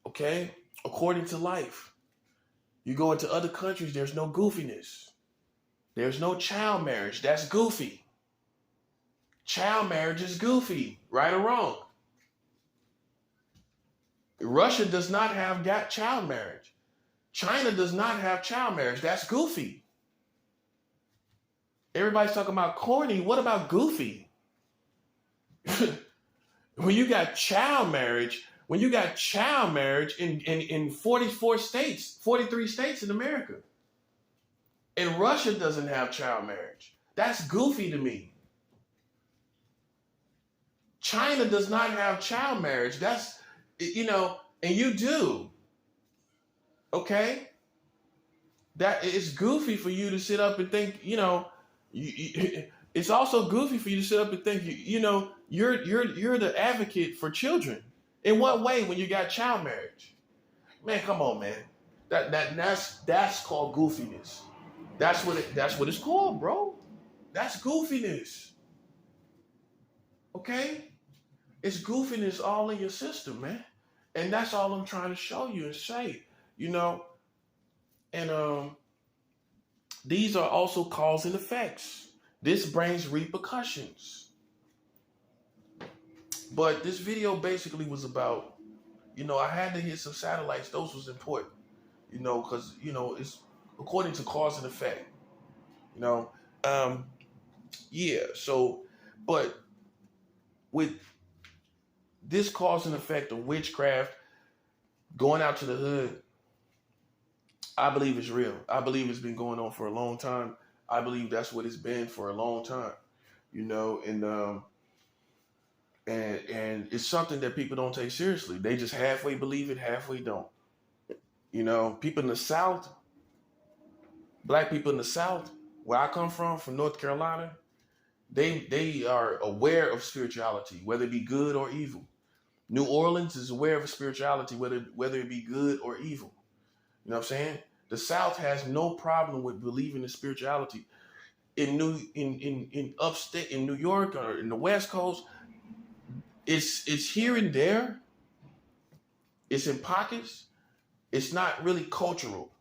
Okay? According to life. You go into other countries, there's no goofiness. There's no child marriage. That's goofy. Child marriage is goofy, right or wrong. Russia does not have child marriage. China does not have child marriage. That's goofy. Everybody's talking about corny. What about goofy? When you got child marriage in 44 states, 43 states in America, and Russia doesn't have child marriage. That's goofy to me. China does not have child marriage. That's, and you do. Okay? That is goofy for you to sit up and think, it's also goofy for you to sit up and think, you're the advocate for children. In what way when you got child marriage? Man, come on, man. That's called goofiness. That's what it's called, bro. That's goofiness. Okay? It's goofiness all in your system, man. And that's all I'm trying to show you and say. you know, and these are also cause and effects. This brings repercussions. But this video basically was about, I had to hit some satellites. Those was important, because, it's according to cause and effect, you know. Yeah, so, but with this cause and effect of witchcraft going out to the hood, I believe it's real. I believe it's been going on for a long time. I believe that's what it's been for a long time, and it's something that people don't take seriously. They just halfway believe it, halfway don't. People in the South, black people in the South, where I come from North Carolina, they are aware of spirituality, whether it be good or evil. New Orleans is aware of spirituality, whether it be good or evil. You know what I'm saying? The South has no problem with believing in spirituality. In upstate, in New York or in the West Coast, it's here and there. It's in pockets. It's not really cultural.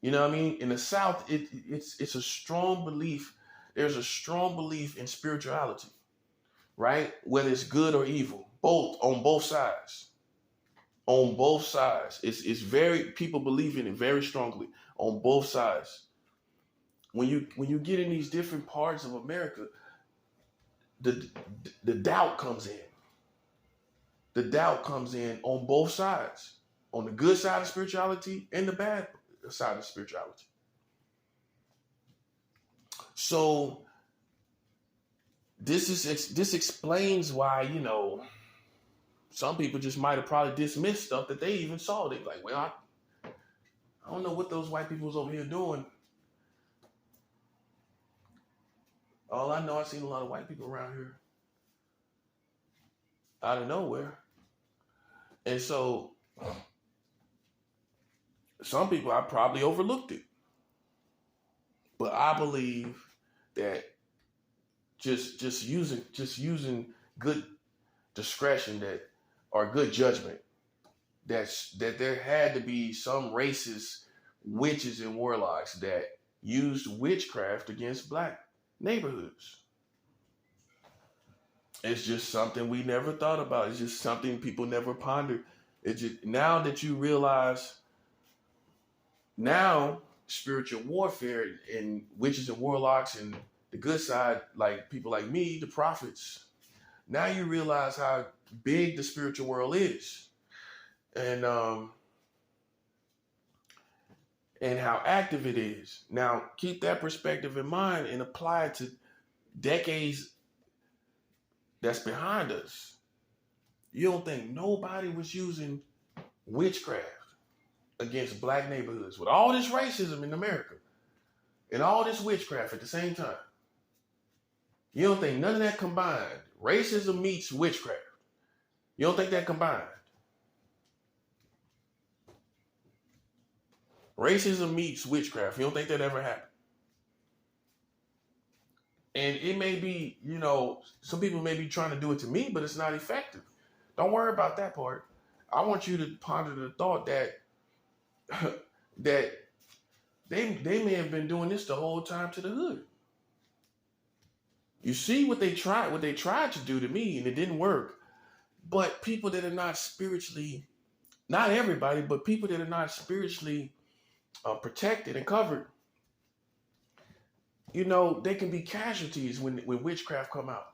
You know what I mean? In the South, it's a strong belief. There's a strong belief in spirituality, right? Whether it's good or evil, on both sides. On both sides. It's very, people believe in it very strongly on both sides. When you get in these different parts of America, the doubt comes in. The doubt comes in on both sides. On the good side of spirituality and the bad side of spirituality. So this explains why, some people just might have probably dismissed stuff that they even saw. They're like, well, I don't know what those white people was over here doing. All I know, I've seen a lot of white people around here out of nowhere. And so some people, I probably overlooked it. But I believe that just using good discretion or good judgment, that there had to be some racist witches and warlocks that used witchcraft against black neighborhoods. It's just something we never thought about. It's just something people never pondered. It's just now that you realize, now spiritual warfare and witches and warlocks and the good side, like people like me, the prophets, now you realize how big the spiritual world is, and how active it is. Now keep that perspective in mind and apply it to decades that's behind us. You don't think nobody was using witchcraft against black neighborhoods with all this racism in America and all this witchcraft at the same time? You don't think none of that combined, racism meets witchcraft, you don't think that combined? Racism meets witchcraft, you don't think that ever happened? And it may be, some people may be trying to do it to me, but it's not effective. Don't worry about that part. I want you to ponder the thought that they may have been doing this the whole time to the hood. You see what they tried to do to me, and it didn't work. But people that are not spiritually, not everybody, but people that are not spiritually protected and covered, they can be casualties when witchcraft come out.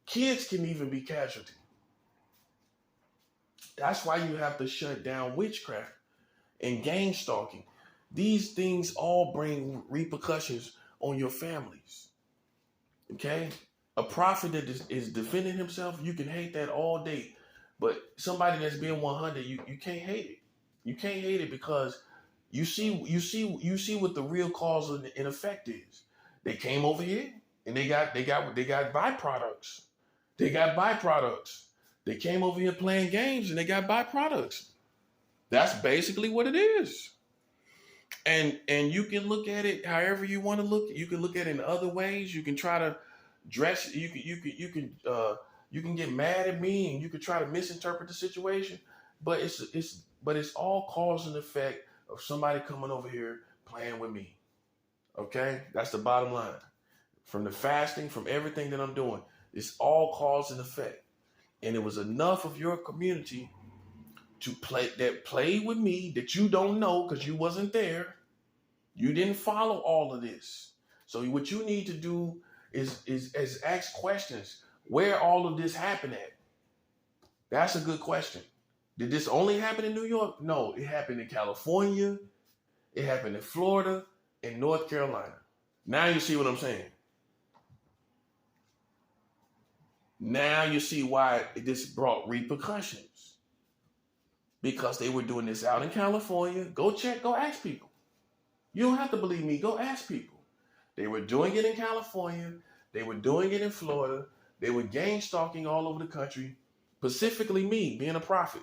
Kids can even be casualties. That's why you have to shut down witchcraft and gang stalking. These things all bring repercussions on your families. Okay? A prophet that is defending himself, you can hate that all day. But somebody that's being 100, you can't hate it. You can't hate it because you see what the real cause and effect is. They came over here and they got byproducts. They got byproducts. They came over here playing games and they got byproducts. That's basically what it is. And you can look at it however you want to look. You can look at it in other ways. You can try to dress. You can get mad at me and you can try to misinterpret the situation. But it's all cause and effect of somebody coming over here playing with me. Okay? That's the bottom line. From the fasting, from everything that I'm doing, it's all cause and effect. And it was enough of your community to play with me that you don't know because you wasn't there. You didn't follow all of this. So what you need to do is ask questions. Where all of this happened at? That's a good question. Did this only happen in New York? No, it happened in California. It happened in Florida and North Carolina. Now you see what I'm saying. Now you see why this brought repercussions. Because they were doing this out in California. Go ask people. You don't have to believe me. Go ask people. They were doing it in California. They were doing it in Florida. They were gang stalking all over the country. Specifically me, being a prophet.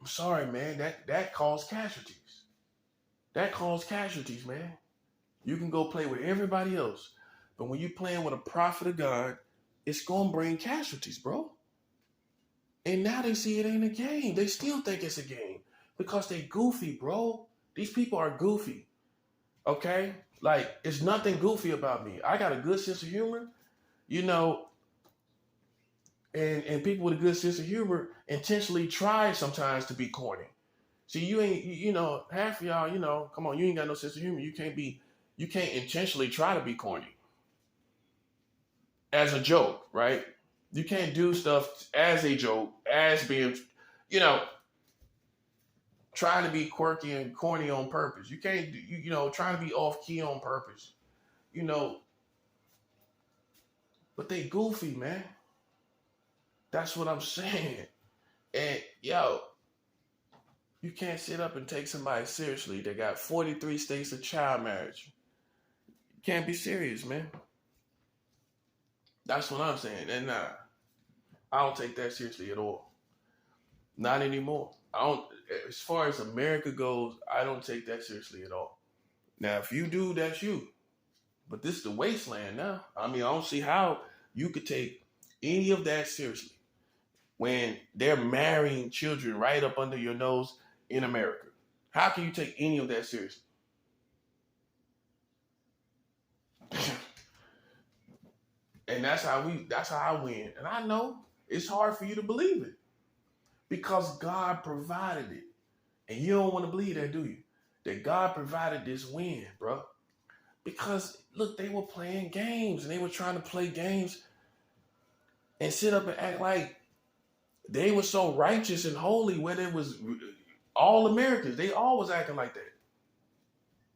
I'm sorry, man. That caused casualties. That caused casualties, man. You can go play with everybody else. But when you're playing with a prophet of God, it's going to bring casualties, bro. And now they see it ain't a game. They still think it's a game because they goofy, bro. These people are goofy. Okay? Like, it's nothing goofy about me. I got a good sense of humor, you know, and people with a good sense of humor intentionally try sometimes to be corny. See, you ain't, you know, half of y'all, you know, come on, you ain't got no sense of humor. You can't intentionally try to be corny as a joke, right? You can't do stuff as a joke, as being, you know, trying to be quirky and corny on purpose. You can't, you know, trying to be off key on purpose, you know. But they goofy, man. That's what I'm saying. And yo, you can't sit up and take somebody seriously. They got 43 states of child marriage. You can't be serious, man. That's what I'm saying. And I don't take that seriously at all. Not anymore. I don't. As far as America goes, I don't take that seriously at all. Now, if you do, that's you. But this is the wasteland now. I mean, I don't see how you could take any of that seriously when they're marrying children right up under your nose in America. How can you take any of that seriously? And that's how I win. And I know it's hard for you to believe it because God provided it. And you don't want to believe that, do you? That God provided this win, bro. Because, look, they were playing games and they were trying to play games and sit up and act like they were so righteous and holy when it was all Americans. They all was acting like that.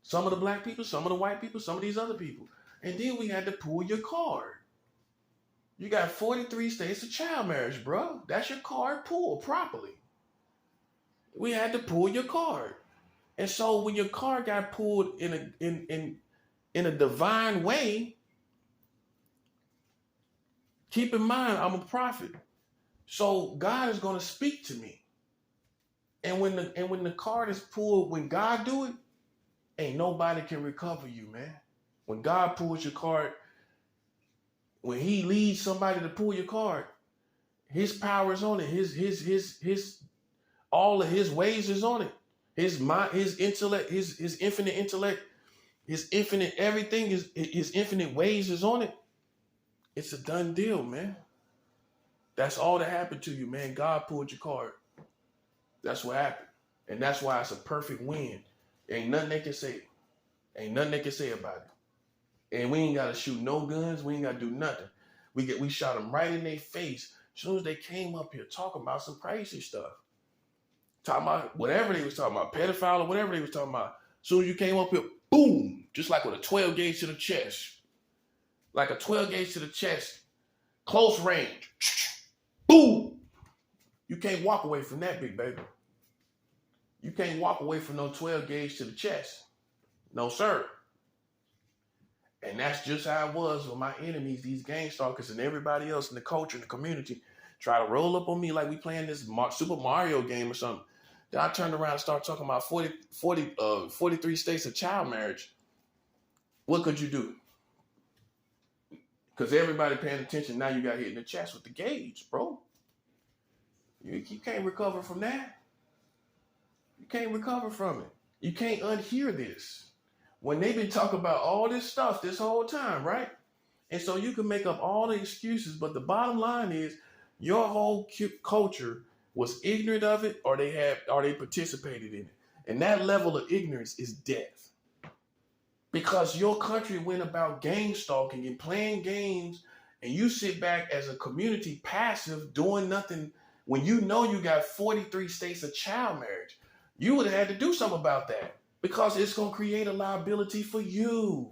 Some of the black people, some of the white people, some of these other people. And then we had to pull your card. You got 43 states of child marriage, bro. That's your card pulled properly. We had to pull your card. And so when your card got pulled in a divine way, keep in mind, I'm a prophet. So God is going to speak to me. And when the card is pulled, when God do it, ain't nobody can recover you, man. When God pulls your card, when he leads somebody to pull your card, his power is on it. His all of his ways is on it. His mind, his intellect, his infinite intellect, his infinite everything, his infinite ways is on it. It's a done deal, man. That's all that happened to you, man. God pulled your card. That's what happened. And that's why it's a perfect win. Ain't nothing they can say. Ain't nothing they can say about it. And we ain't got to shoot no guns. We ain't got to do nothing. We shot them right in their face as soon as they came up here talking about some crazy stuff. Talking about whatever they was talking about, pedophile or whatever they was talking about. As soon as you came up here, boom, just like with a 12 gauge to the chest. Like a 12 gauge to the chest, close range. Boom. You can't walk away from that, big baby. You can't walk away from no 12 gauge to the chest. No, sir. And that's just how it was with my enemies, these gang stalkers and everybody else in the culture, in the community, try to roll up on me like we playing this Super Mario game or something. Then I turned around and started talking about 43 states of child marriage. What could you do? Because everybody paying attention, now you got hit in the chest with the gauge, bro. You can't recover from that. You can't recover from it. You can't unhear this. When they've been talking about all this stuff this whole time, right? And so you can make up all the excuses, but the bottom line is your whole culture was ignorant of it, or they participated in it. And that level of ignorance is death. Because your country went about game stalking and playing games, and you sit back as a community passive, doing nothing when you know you got 43 states of child marriage. You would have had to do something about that because it's going to create a liability for you.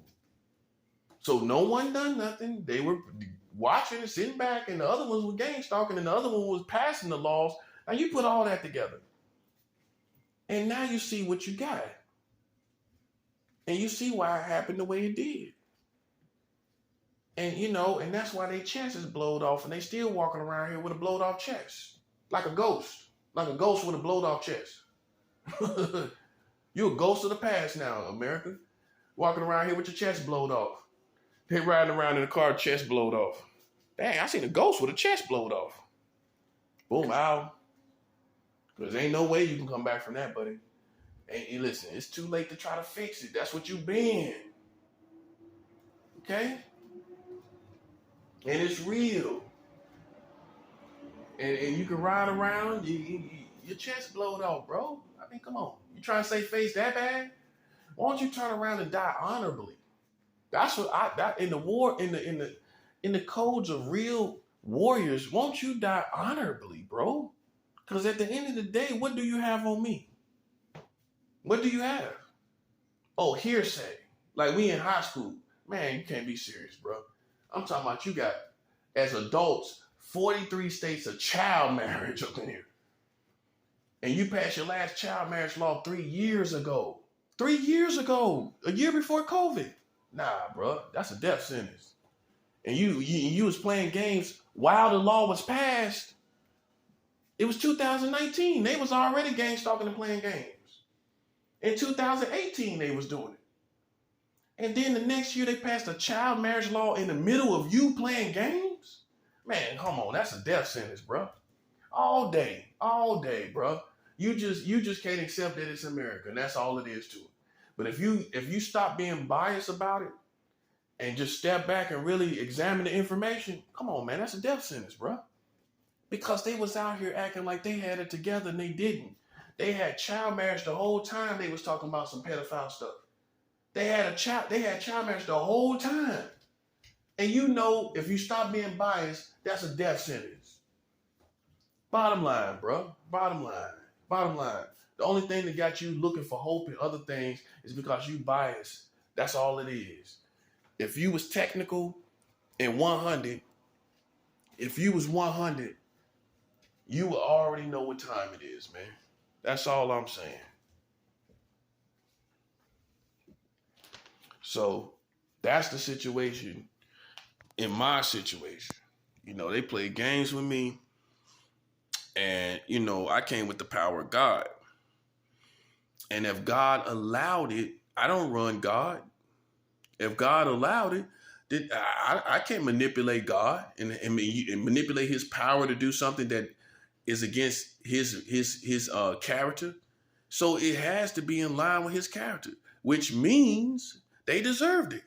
So no one done nothing. They were watching and sitting back, and the other ones were game stalking, and the other one was passing the laws. Now you put all that together, and now you see what you got. And you see why it happened the way it did. And and that's why their chest is blowed off, and they still walking around here with a blowed off chest. Like a ghost with a blowed off chest. You're a ghost of the past now, America. Walking around here with your chest blowed off. They riding around in the car, chest blowed off. Dang, I seen a ghost with a chest blowed off. Boom, ow. Because ain't no way you can come back from that, buddy. And listen, it's too late to try to fix it. That's what you've been. Okay? And it's real. And you can ride around, your chest blowed off, bro. I mean, come on. You trying to save face that bad? Why don't you turn around and die honorably? That's what in the war, in the codes of real warriors, won't you die honorably, bro? Because at the end of the day, what do you have on me? What do you have? Oh, hearsay. Like we in high school. Man, you can't be serious, bro. I'm talking about you got, as adults, 43 states of child marriage up in here. And you passed your last child marriage law 3 years ago. 3 years ago. A year before COVID. Nah, bro. That's a death sentence. And you was playing games while the law was passed. It was 2019. They was already gang stalking and playing games. In 2018, they was doing it. And then the next year, they passed a child marriage law in the middle of you playing games? Man, come on. That's a death sentence, bro. All day, bro. You just can't accept that it's America, and that's all it is to it. But if you stop being biased about it and just step back and really examine the information, come on, man, that's a death sentence, bro. Because they was out here acting like they had it together and they didn't. They had child marriage the whole time they was talking about some pedophile stuff. They had child marriage the whole time. And if you stop being biased, that's a death sentence. Bottom line, bro. Bottom line. The only thing that got you looking for hope in other things is because you biased. That's all it is. If you was technical and 100, you would already know what time it is, man. That's all I'm saying. So that's the situation in my situation. They played games with me. And, I came with the power of God. And if God allowed it, I don't run God. If God allowed it, then I can't manipulate God and manipulate his power to do something that is against his character. So it has to be in line with his character, which means they deserved it.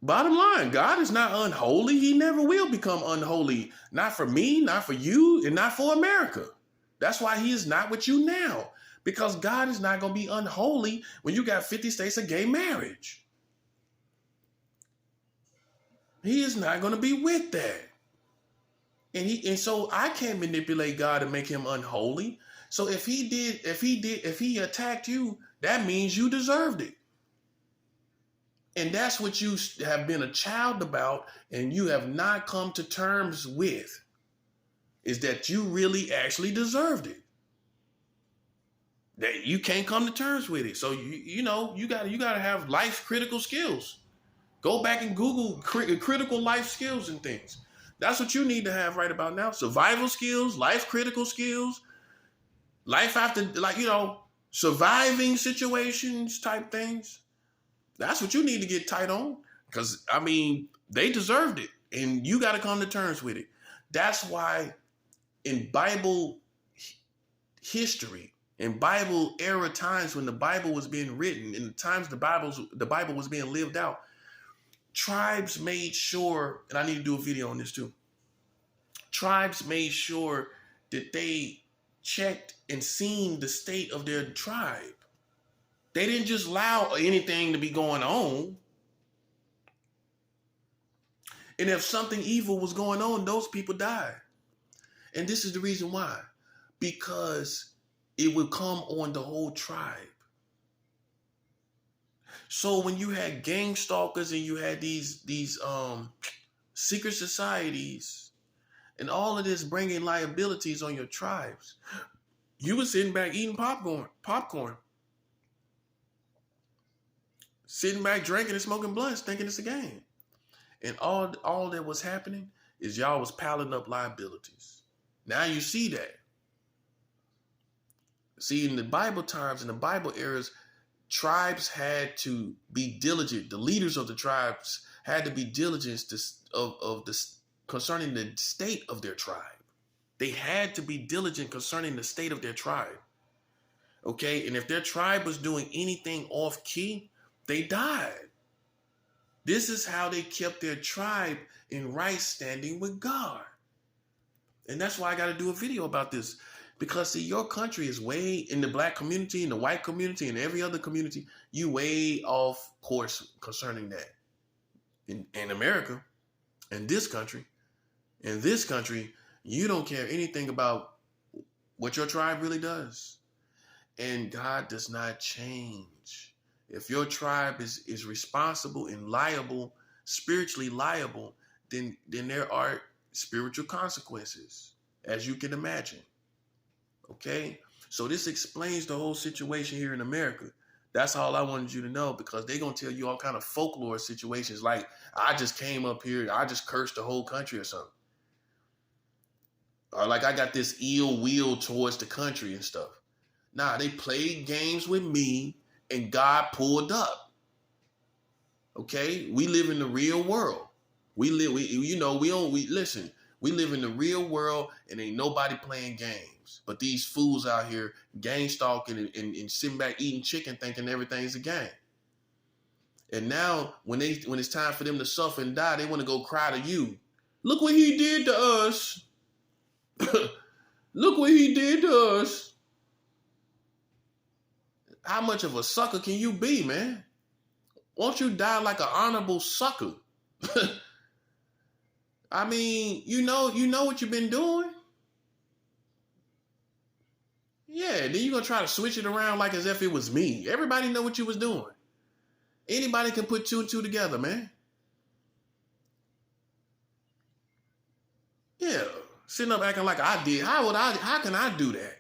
Bottom line, God is not unholy. He never will become unholy. Not for me, not for you, and not for America. That's why he is not with you now. Because God is not going to be unholy when you got 50 states of gay marriage. He is not going to be with that. And so I can't manipulate God to make him unholy. So if he attacked you, that means you deserved it. And that's what you have been a child about and you have not come to terms with, is that you really actually deserved it. That you can't come to terms with it. So you gotta have life critical skills. Go back and Google critical life skills and things. That's what you need to have right about now. Survival skills, life critical skills, life after, surviving situations type things. That's what you need to get tight on. Because, they deserved it. And you got to come to terms with it. That's why in Bible history, in Bible era times when the Bible was being written, in the times the Bible was being lived out, tribes made sure, and I need to do a video on this too. Tribes made sure that they checked and seen the state of their tribe. They didn't just allow anything to be going on. And if something evil was going on, those people died. And this is the reason why. Because it would come on the whole tribe. So when you had gang stalkers and you had these secret societies and all of this bringing liabilities on your tribes, you were sitting back eating popcorn. Sitting back drinking and smoking blunts thinking it's a game. And all that was happening is y'all was piling up liabilities. Now you see that. See, in the Bible times, in the Bible eras, tribes had to be diligent. The leaders of the tribes had to be diligent concerning the state of their tribe. They had to be diligent concerning the state of their tribe. Okay, and if their tribe was doing anything off key, they died. This is how they kept their tribe in right standing with God. And that's why I got to do a video about this. Because, see, your country is way, in the black community, in the white community, and every other community, you way off course concerning that. In America, in this country, you don't care anything about what your tribe really does. And God does not change. If your tribe is responsible and liable, spiritually liable, then there are spiritual consequences, as you can imagine. Okay? So this explains the whole situation here in America. That's all I wanted you to know, because they're going to tell you all kind of folklore situations like, I just came up here, I just cursed the whole country or something. Or like I got this ill will towards the country and stuff. Nah, they played games with me and God pulled up. Okay? We live in the real world. We live in the real world and ain't nobody playing games. But these fools out here gang stalking and sitting back eating chicken thinking everything's a game. And now when it's time for them to suffer and die, they want to go cry to you. Look what he did to us. Look what he did to us. How much of a sucker can you be, man? Won't you die like an honorable sucker? I mean, you know what you've been doing? Yeah, then you're going to try to switch it around like as if it was me. Everybody know what you was doing. Anybody can put two and two together, man. Yeah, sitting up acting like I did. How can I do that?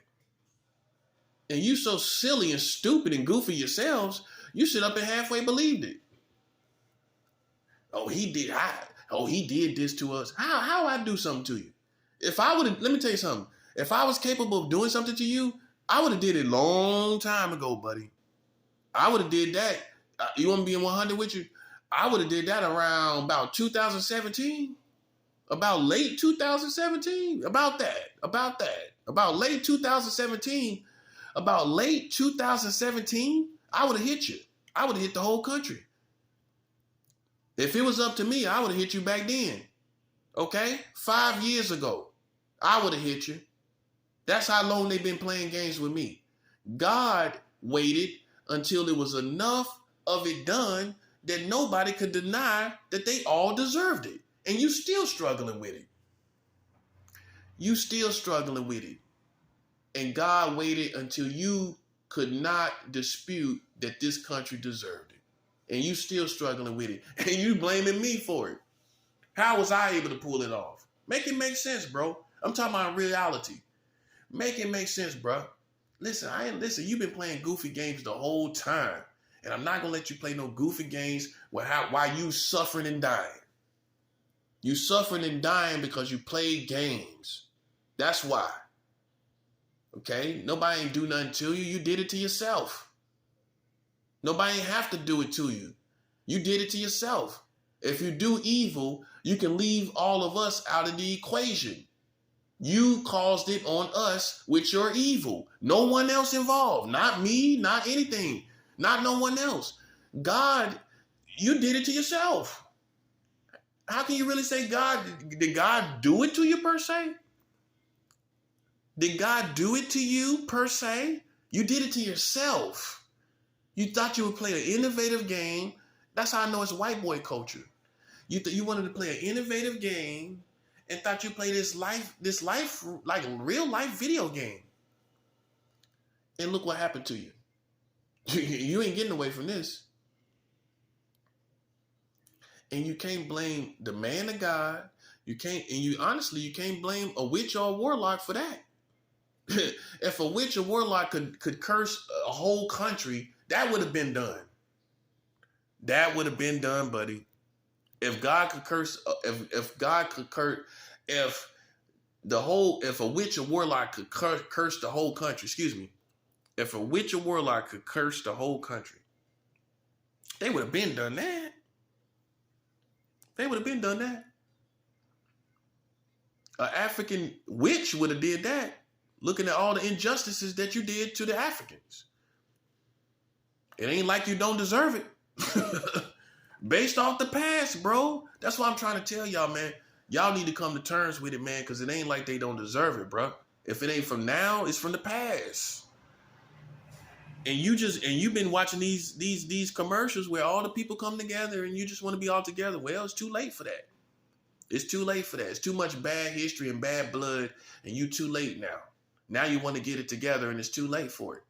And you so silly and stupid and goofy yourselves, you sit up and halfway believed it. Oh, he did this to us. How I do something to you? Let me tell you something. If I was capable of doing something to you, I would have did it long time ago, buddy. I would have did that. You want me to be in 100 with you? I would have did that around about 2017. About late 2017. About late 2017. About late 2017, I would have hit you. I would have hit the whole country. If it was up to me, I would have hit you back then. Okay? 5 years ago, I would have hit you. That's how long they've been playing games with me. God waited until there was enough of it done that nobody could deny that they all deserved it. And you still struggling with it. And God waited until you could not dispute that this country deserved it. And you still struggling with it. And you blaming me for it. How was I able to pull it off? Make it make sense, bro. I'm talking about reality. Make it make sense, bro. Listen, you've been playing goofy games the whole time. And I'm not going to let you play no goofy games while you suffering and dying. You suffering and dying because you played games. That's why. Okay? Nobody ain't do nothing to you. You did it to yourself. Nobody ain't have to do it to you. You did it to yourself. If you do evil, you can leave all of us out of the equation. You caused it on us with your evil. No one else involved. Not me, not anything. Not no one else. God, you did it to yourself. How can you really say God, did God do it to you per se? Did God do it to you per se? You did it to yourself. You thought you would play an innovative game. That's how I know it's white boy culture. You wanted to play an innovative game and thought you played this life, like real life video game. And look what happened to you. You ain't getting away from this. And you can't blame the man of God. You can't blame a witch or a warlock for that. If a witch or warlock could curse a whole country, that would have been done. That would have been done, buddy. If God could curse, if a witch or warlock could curse the whole country, excuse me, if a witch or warlock could curse the whole country, they would have been done that. They would have been done that. An African witch would have did that, looking at all the injustices that you did to the Africans. It ain't like you don't deserve it. Based off the past, bro. That's what I'm trying to tell y'all, man. Y'all need to come to terms with it, man, because it ain't like they don't deserve it, bro. If it ain't from now, it's from the past. And you've been watching these commercials where all the people come together and you just want to be all together. Well, it's too late for that. It's too late for that. It's too much bad history and bad blood, and you too late now. Now you want to get it together, and it's too late for it.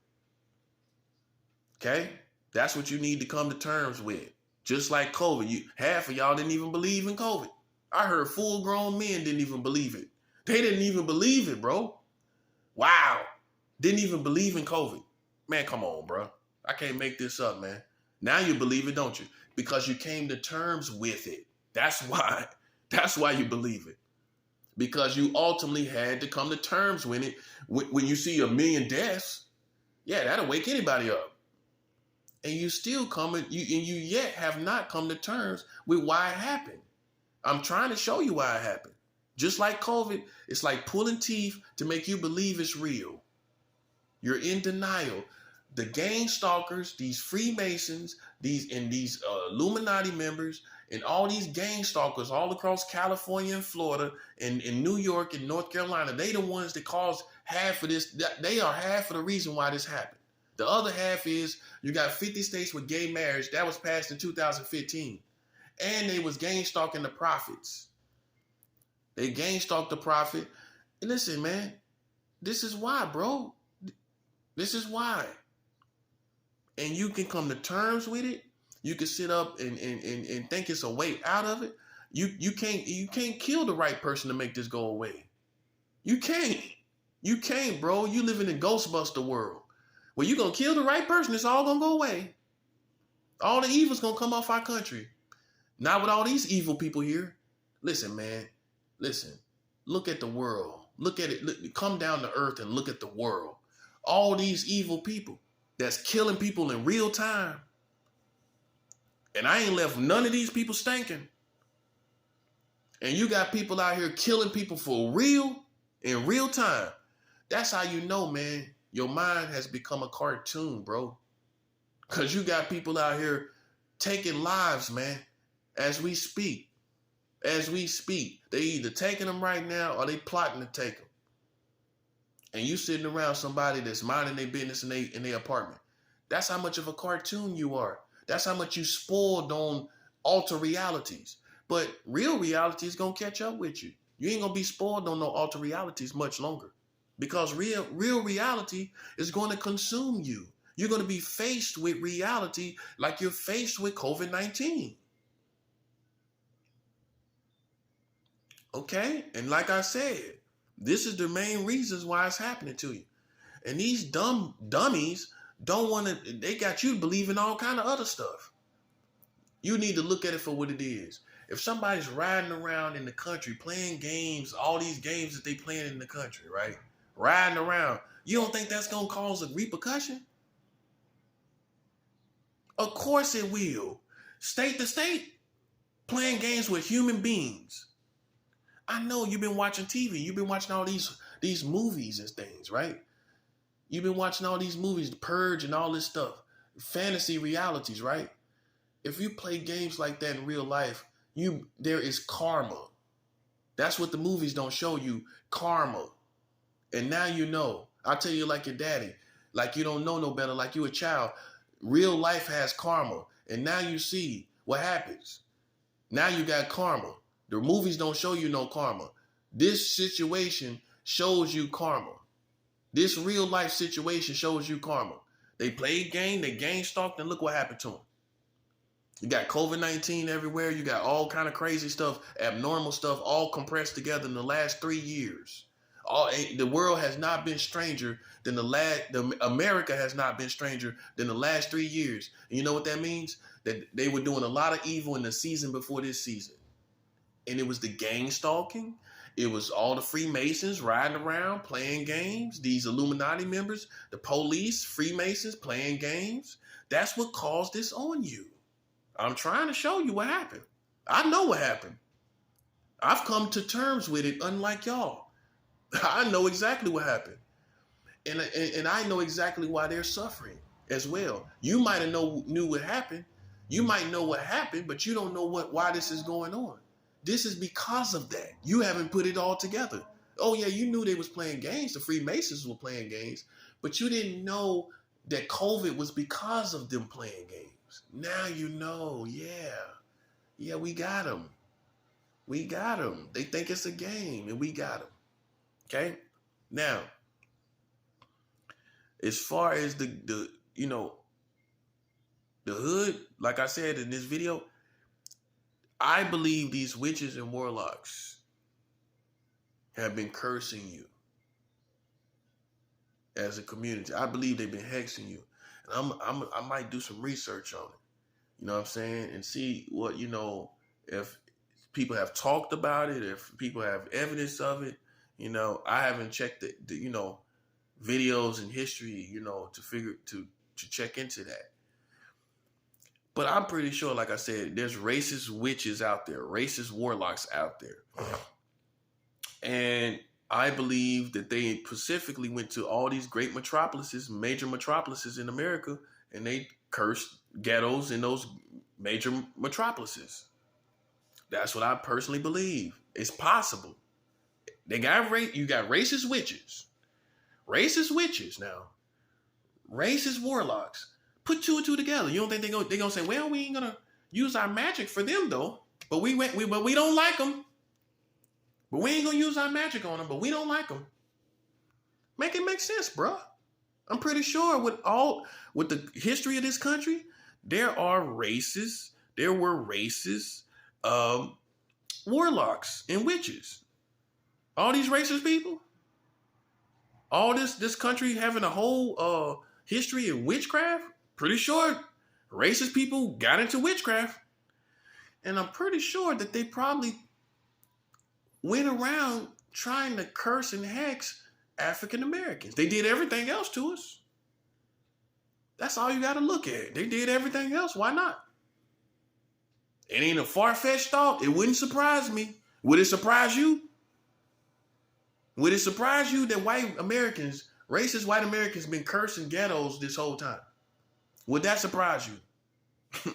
Okay? That's what you need to come to terms with. Just like COVID. Half of y'all didn't even believe in COVID. I heard full-grown men didn't even believe it. They didn't even believe it, bro. Wow. Didn't even believe in COVID. Man, come on, bro. I can't make this up, man. Now you believe it, don't you? Because you came to terms with it. That's why. That's why you believe it. Because you ultimately had to come to terms with it. When you see 1 million deaths, yeah, that'll wake anybody up. And you still you yet have not come to terms with why it happened. I'm trying to show you why it happened. Just like COVID, it's like pulling teeth to make you believe it's real. You're in denial. The gang stalkers, these Freemasons, these Illuminati members, and all these gang stalkers all across California and Florida and in New York and North Carolina, they the ones that caused half of this. They are half of the reason why this happened. The other half is you got 50 states with gay marriage. That was passed in 2015. And they was gang stalking the prophets. They gang stalked the prophet. And listen, man, this is why, bro. This is why. And you can come to terms with it. You can sit up and think it's a way out of it. You can't kill the right person to make this go away. You can't. You can't, bro. You living in Ghostbuster world. Well, you're going to kill the right person. It's all going to go away. All the evil's going to come off our country. Not with all these evil people here. Listen, man. Listen. Look at the world. Look at it. Come down to earth and look at the world. All these evil people that's killing people in real time. And I ain't left none of these people stinking. And you got people out here killing people for real in real time. That's how you know, man, your mind has become a cartoon, bro. Because you got people out here taking lives, man, as we speak. As we speak. They either taking them right now or they plotting to take them. And you sitting around somebody that's minding their business in their apartment. That's how much of a cartoon you are. That's how much you spoiled on alter realities. But real reality is going to catch up with you. You ain't going to be spoiled on no alter realities much longer. Because real reality is going to consume you. You're going to be faced with reality like you're faced with COVID-19. Okay? And like I said, this is the main reasons why it's happening to you. And these dummies don't want to, they got you believing all kind of other stuff. You need to look at it for what it is. If somebody's riding around in the country playing games, all these games that they playing in the country, right? Riding around, you don't think that's going to cause a repercussion? Of course it will. State to state, playing games with human beings. I know you've been watching TV. You've been watching all these movies and things, right? You've been watching all these movies, The Purge and all this stuff. Fantasy realities, right? If you play games like that in real life, there is karma. That's what the movies don't show you, karma. And now you know. I'll tell you like your daddy, like you don't know no better, like you a child. Real life has karma. And now you see what happens. Now you got karma. The movies don't show you no karma. This situation shows you karma. This real life situation shows you karma. They played game, they game stalked, and look what happened to them. You got COVID-19 everywhere. You got all kind of crazy stuff, abnormal stuff, all compressed together in the last 3 years. The world has not been stranger than America has not been stranger than the last 3 years. And you know what that means? That they were doing a lot of evil in the season before this season. And it was the gang stalking. It was all the Freemasons riding around playing games. These Illuminati members, the police, Freemasons playing games. That's what caused this on you. I'm trying to show you what happened. I know what happened. I've come to terms with it, unlike y'all. I know exactly what happened. And I know exactly why they're suffering as well. You might have knew what happened. You might know what happened, but you don't know why this is going on. This is because of that. You haven't put it all together. Oh yeah, you knew they was playing games. The Freemasons were playing games, but you didn't know that COVID was because of them playing games. Now you know, yeah, we got them. We got them. They think it's a game, and we got them. Okay? Now, as far as the hood, like I said in this video, I believe these witches and warlocks have been cursing you as a community. I believe they've been hexing you. And I might do some research on it. You know what I'm saying? And see what, if people have talked about it, if people have evidence of it. I haven't checked the videos and history, to check into that. But I'm pretty sure, like I said, there's racist witches out there, racist warlocks out there. And I believe that they specifically went to all these great metropolises, major metropolises in America, and they cursed ghettos in those major metropolises. That's what I personally believe. It's possible. You got racist witches. Racist witches now. Racist warlocks. Put two and two together. You don't think they're gonna say, well, we ain't gonna use our magic for them though. But we don't like them. But we ain't gonna use our magic on them, but we don't like them. Make it make sense, bro. I'm pretty sure with the history of this country, there were racist warlocks and witches. All these racist people, all this country having a whole history of witchcraft. Pretty sure racist people got into witchcraft. And I'm pretty sure that they probably went around trying to curse and hex African Americans. They did everything else to us. That's all you got to look at. They did everything else. Why not? It ain't a far-fetched thought. It wouldn't surprise me. Would it surprise you? Would it surprise you that racist white Americans been cursing ghettos this whole time? Would that surprise you?